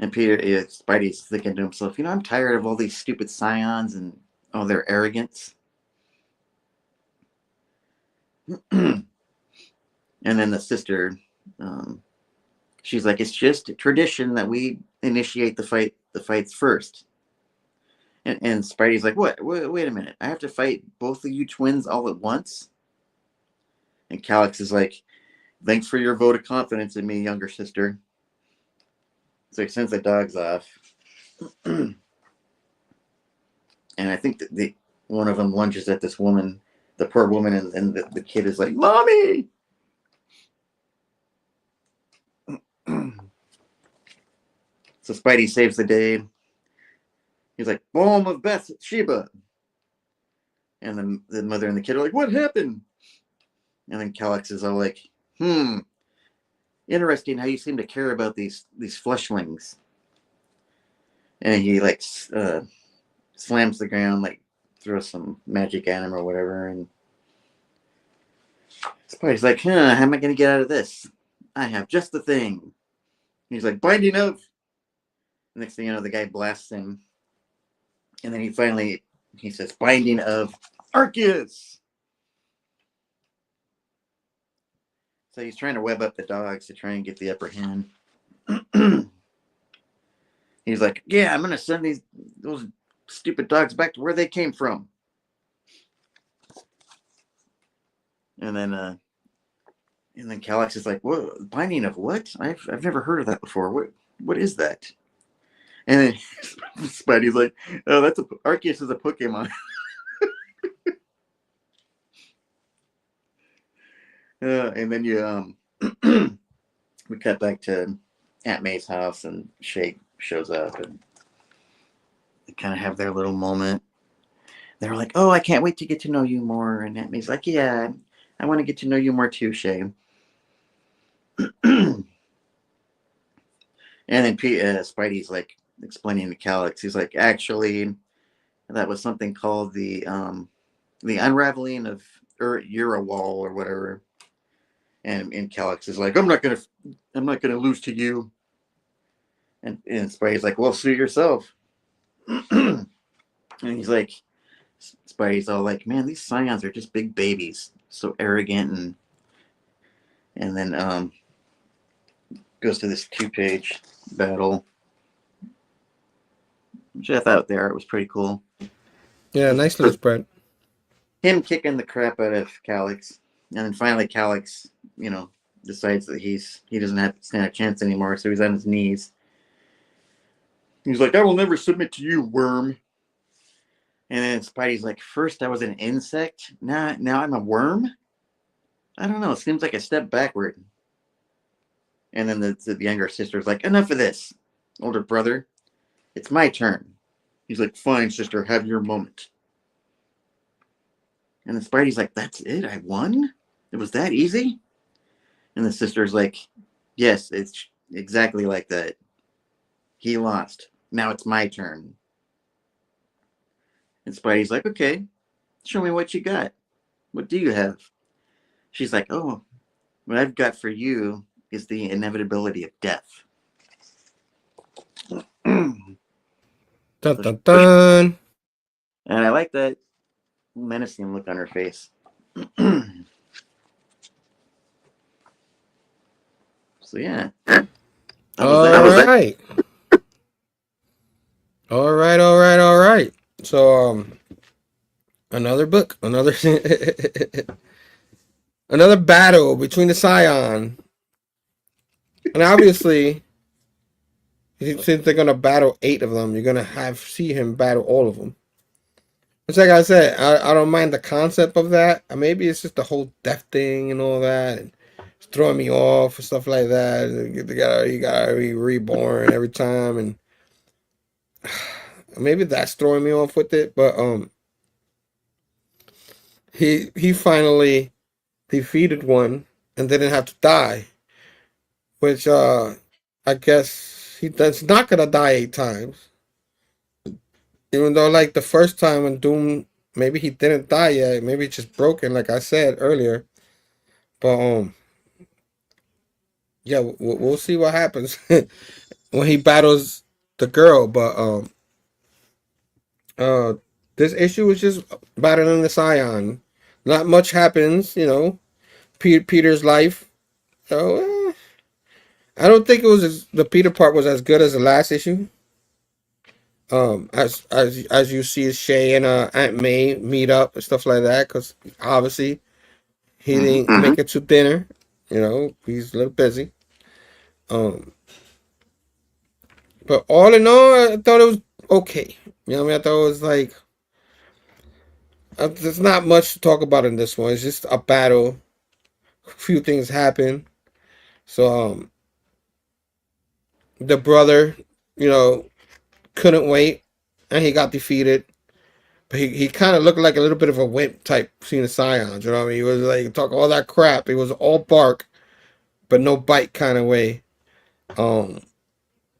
And Spidey's thinking to himself, I'm tired of all these stupid Scions and all their arrogance. And then the sister, she's like, it's just a tradition that we initiate the fights first. And Spidey's like, what? Wait a minute. I have to fight both of you twins all at once? And Calix is like, thanks for your vote of confidence in me, younger sister. So he sends the dogs off. And I think that one of them lunges at this woman, the poor woman, and the kid is like, Mommy! So Spidey saves the day. He's like, Balm of Bathsheba. And the mother and the kid are like, what happened? And then Calix is all like, interesting how you seem to care about these fleshlings. And he like slams the ground, like throws some magic at him or whatever. And Spidey's like, how am I going to get out of this? I have just the thing. And he's like, binding of. Next thing you know, the guy blasts him. And then he says, binding of Arceus. So he's trying to web up the dogs to try and get the upper hand. He's like, yeah, I'm going to send those stupid dogs back to where they came from. And then Calix is like, what? Binding of what? I've never heard of that before. What is that? And then Spidey's like, oh, Arceus is a Pokemon. And then we cut back to Aunt May's house, and Shay shows up, and they kind of have their little moment. They're like, oh, I can't wait to get to know you more. And Aunt May's like, yeah, I want to get to know you more too, Shay. And then Spidey's like explaining to Calix, he's like, actually, that was something called the unraveling of Eurowall or whatever. And Calix is like, I'm not gonna lose to you. And Spidey's like, well, sue yourself. And he's like, Spidey's all like, man, these Scions are just big babies, so arrogant. And then goes to this 2-page battle, which I thought the art was pretty cool. Yeah, nice little spread. Him kicking the crap out of Calix, and then finally Calix, decides that he doesn't have to stand a chance anymore, so he's on his knees. He's like, "I will never submit to you, worm." And then Spidey's like, "First I was an insect, now I'm a worm? I don't know, it seems like a step backward." And then the younger sister's like, "Enough of this, older brother. It's my turn." He's like, "Fine, sister, have your moment." And then Spidey's like, "That's it? I won? It was that easy?" And the sister's like, "Yes, it's exactly like that. He lost. Now it's my turn." And Spidey's like, "Okay, show me what you got. What do you have?" She's like, "Oh, what I've got for you is the inevitability of death." Dun dun dun. And I like that menacing look on her face. So yeah. All right. All right. So another book, another another battle between the Scion. And obviously, since they're gonna battle 8 of them, you're gonna see him battle all of them. It's like I said, I don't mind the concept of that. Maybe it's just the whole death thing and all that, and it's throwing me off and stuff like that. You gotta be reborn every time, and maybe that's throwing me off with it. But he finally defeated one and didn't have to die, which I guess that's not gonna die 8 times. Even though, like, the first time when Doom, maybe he didn't die yet. Maybe it's just broken, like I said earlier. But yeah, we'll see what happens when he battles the girl. But uh, this issue is just battling the Scion. Not much happens, Peter's life. So I don't think the Peter part was as good as the last issue. As you see, Shay and Aunt May meet up and stuff like that, because obviously he didn't make it to dinner. He's a little busy. But all in all, I thought it was okay. You know what I mean? I thought it was like there's not much to talk about in this one. It's just a battle. A few things happen. So the brother, couldn't wait, and he got defeated. But he kind of looked like a little bit of a wimp type seeing the Scions. You know what I mean? He was like talk all that crap. It was all bark, but no bite kind of way. And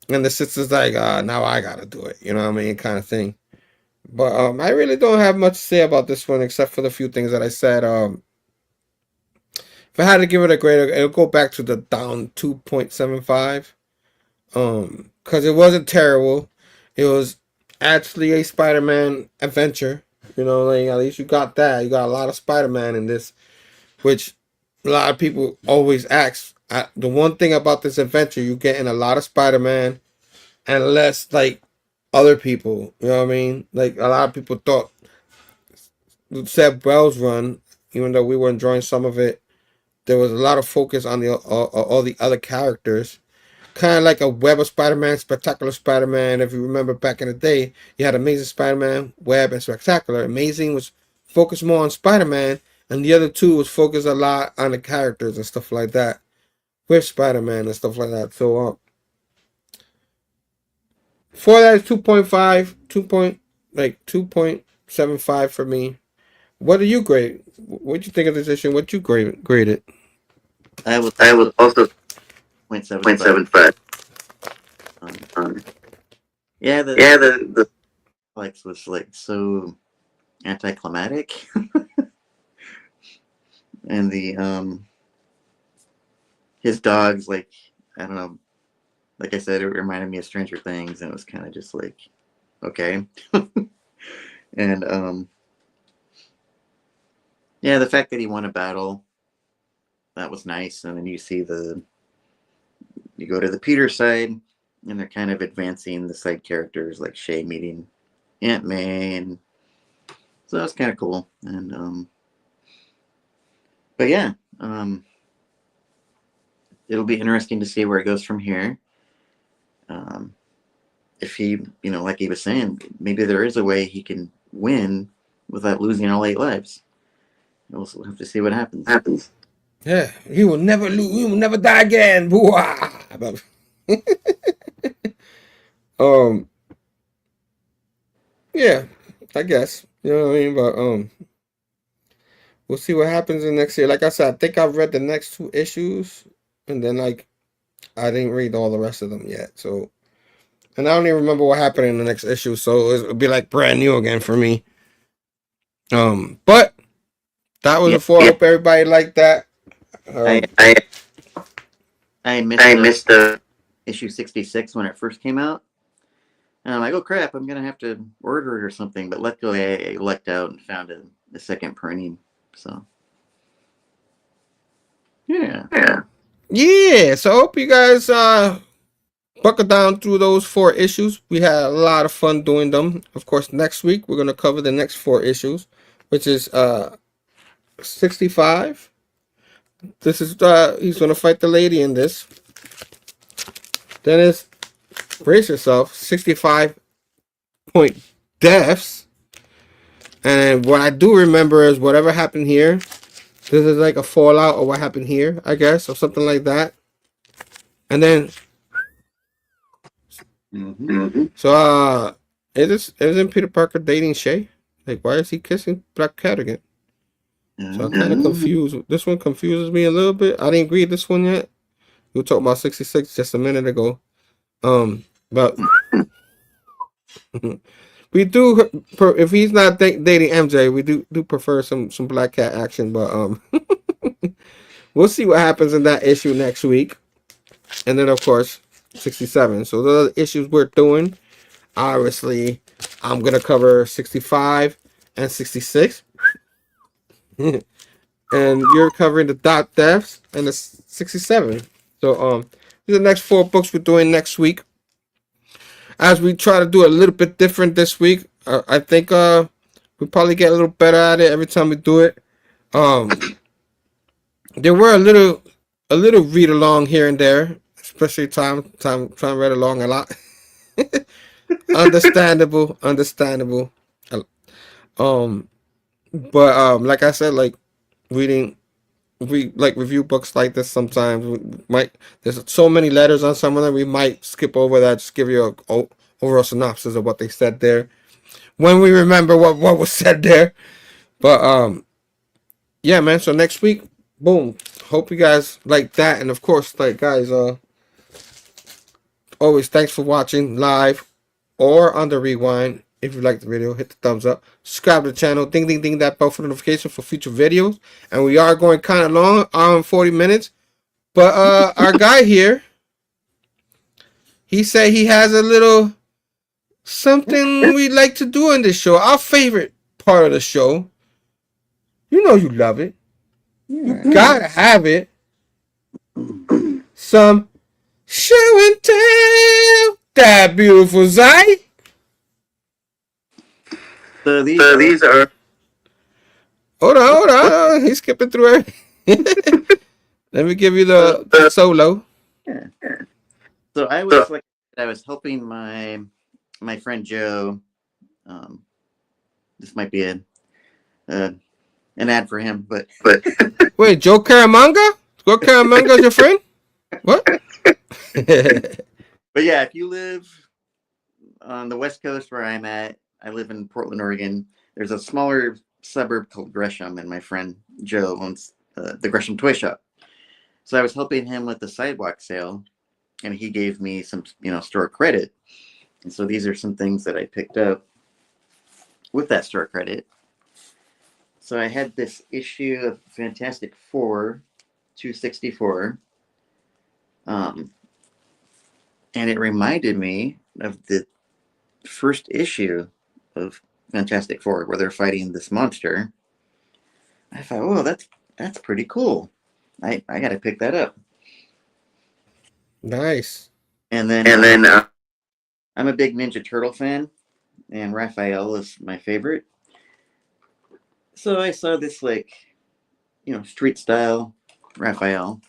the sister's like, now I gotta do it. You know what I mean? Kind of thing. But I really don't have much to say about this one except for the few things that I said. If I had to give it a grade, it'll go back to the down 2.75. Because it wasn't terrible. It was actually a Spider-Man adventure. Like, at least you got that. You got a lot of Spider-Man in this, which a lot of people always ask. The one thing about this adventure, you're getting a lot of Spider-Man and less, like, other people. You know what I mean? Like, a lot of people thought Seb Wells' run, even though we were enjoying some of it, there was a lot of focus on all the other characters. Kind of like a Web of Spider-Man, Spectacular Spider-Man. If you remember back in the day, you had Amazing Spider-Man, Web, and Spectacular. Amazing was focused more on Spider-Man, and the other two was focused a lot on the characters and stuff like that with Spider-Man and stuff like that. So for that is 2.5, 2.75 for me. What do you grade? What do you think of this issue? What you grade it? I was also 0.75. 0.75. Yeah, Yeah, the Alex was like so anticlimactic. And his dogs, like, I don't know, like I said, it reminded me of Stranger Things, and it was kind of just like, okay. And yeah, the fact that he won a battle, that was nice. And then you see the you go to the Peter side, and they're kind of advancing the side characters like Shay meeting Aunt May, and so that's kind of cool. And but yeah, it'll be interesting to see where it goes from here. If he, like he was saying, maybe there is a way he can win without losing all 8 lives. We'll have to see what happens. Yeah, he will never lose. He will never die again. Yeah, I guess, you know what I mean. But we'll see what happens in next year. Like I said, I think I've read the next 2 issues, and then I didn't read all the rest of them yet. So, and I don't even remember what happened in the next issue. So it'll be like brand new again for me. But that was before. I hope everybody liked that. I missed the issue 66 when it first came out. And I'm like, oh crap, I'm gonna have to order it or something. But luckily, I lucked out and found a second printing. So yeah. So I hope you guys buckle down through those 4 issues. We had a lot of fun doing them. Of course, next week we're gonna cover the next 4 issues, which is 65. This is he's gonna fight the lady in this. Then it's, brace yourself, 65 point deaths. And what I do remember is whatever happened here. This is like a fallout of what happened here, I guess, or something like that. And then so isn't Peter Parker dating Shay? Like, why is he kissing Black Cat again? So I'm kind of confused. This one confuses me a little bit. I didn't read this one yet. We were talking about 66 just a minute ago. But we do, if he's not dating MJ, we do prefer some Black Cat action. But we'll see what happens in that issue next week. And then, of course, 67. So those are the issues we're doing. Obviously, I'm going to cover 65 and 66. And you're covering the dot deaths and the 67. So these are the next 4 books we're doing next week. As we try to do a little bit different this week, I think we probably get a little better at it every time we do it. There were a little read along here and there, especially time trying to read along a lot. Understandable. But like I said, like we like review books like this sometimes. There's so many letters on some of them, we might skip over that, just give you a overall synopsis of what they said there when we remember what was said there. But yeah, man, so next week, boom, hope you guys like that. And of course, like, guys, always thanks for watching live or on the rewind. If you like the video, hit the thumbs up, subscribe to the channel, ding that bell for notification for future videos. And we are going kind of long, hour and 40 minutes. But our guy here, he said he has a little something we like to do in this show. Our favorite part of the show. You know you love it. You gotta have it. Some show and tell. That beautiful sight. So these are. Hold on. He's skipping through everything. Let me give you the solo. Yeah. So I was helping my friend Joe. This might be an ad for him, but wait, Joe Caramanga? Joe Caramanga is your friend? What? But yeah, if you live on the West Coast where I'm at, I live in Portland, Oregon. There's a smaller suburb called Gresham, and my friend Joe owns the Gresham Toy Shop. So I was helping him with the sidewalk sale, and he gave me some, store credit. And so these are some things that I picked up with that store credit. So I had this issue of Fantastic Four, 264. And it reminded me of the first issue of Fantastic Four, where they're fighting this monster. I thought, that's pretty cool. I got to pick that up. Nice. And then I'm a big Ninja Turtle fan, and Raphael is my favorite. So I saw this street style Raphael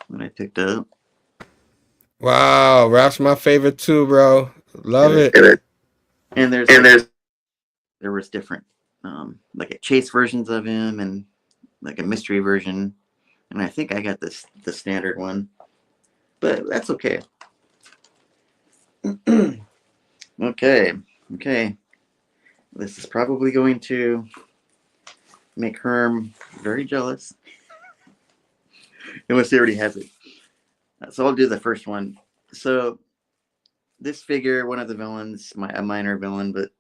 when I picked up. Wow, Rap's my favorite too, bro. Love it. And there was different like a chase versions of him and like a mystery version, and I think I got the standard one, but that's okay. Okay. This is probably going to make Herm very jealous, unless he already has it. So I'll do the first one. So this figure, one of the villains, a minor villain, but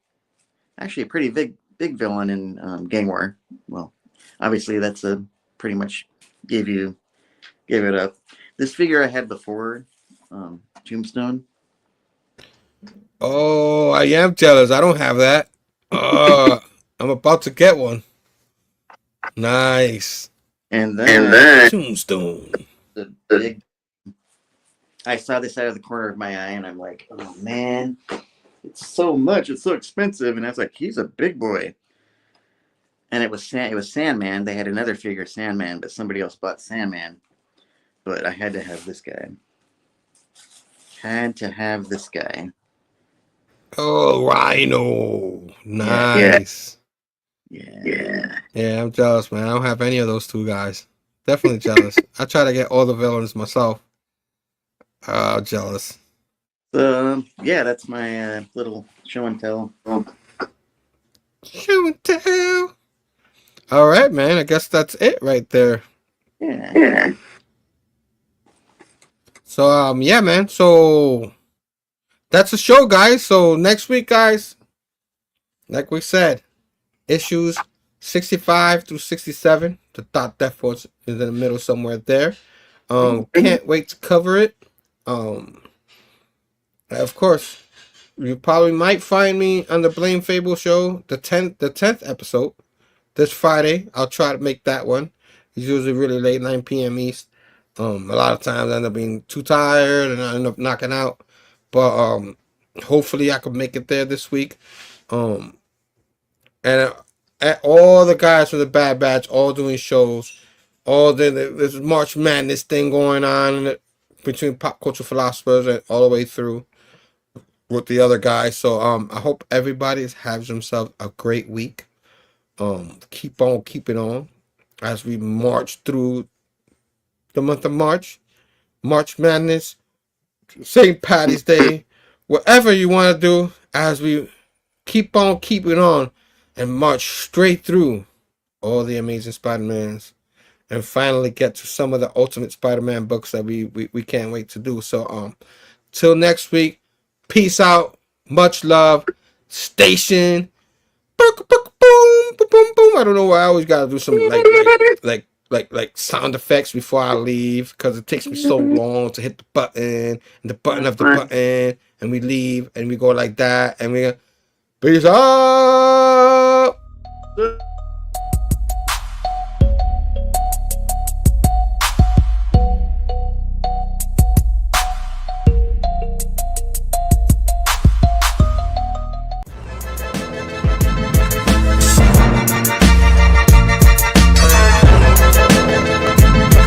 actually a pretty big villain in Gang War. Well, obviously that's a pretty much gave it up. This figure I had before, Tombstone. Oh, I am jealous. I don't have that. I'm about to get one. Nice. And then Tombstone. the big. I saw this out of the corner of my eye, and I'm like, oh man, it's so much. It's so expensive. And I was like, he's a big boy. And it was Sandman. They had another figure, Sandman, but somebody else bought Sandman. But I had to have this guy. Oh, Rhino. Nice. Yeah. Yeah, I'm jealous, man. I don't have any of those two guys. Definitely jealous. I try to get all the villains myself. Jealous. So, yeah, that's my little show and tell. Show and tell. All right, man. I guess that's it right there. Yeah. So, yeah, man. So, that's the show, guys. So, next week, guys, like we said, issues 65 through 67. The Thought Death Force is in the middle somewhere there. Can't wait to cover it. Of course, you probably might find me on the Blame Phable show, the 10th episode, this Friday. I'll try to make that one. It's usually really late, 9 p.m. East. A lot of times I end up being too tired and I end up knocking out. But hopefully I can make it there this week. And all the guys from the Bad Batch, all doing shows. There's March Madness thing going on between pop culture philosophers and all the way through with the other guys. So I hope everybody has themselves a great week. Keep on keeping on as we march through the month of March Madness, St. Patty's Day, whatever you want to do, as we keep on keeping on and march straight through all the Amazing Spider-Mans and finally get to some of the Ultimate Spider-Man books that we can't wait to do. So till next week, peace out, much love, station. Boom, boom, boom, boom. I don't know why I always gotta do some like sound effects before I leave, because it takes me so long to hit the button and the button of the button, and we leave and we go like that and we peace out.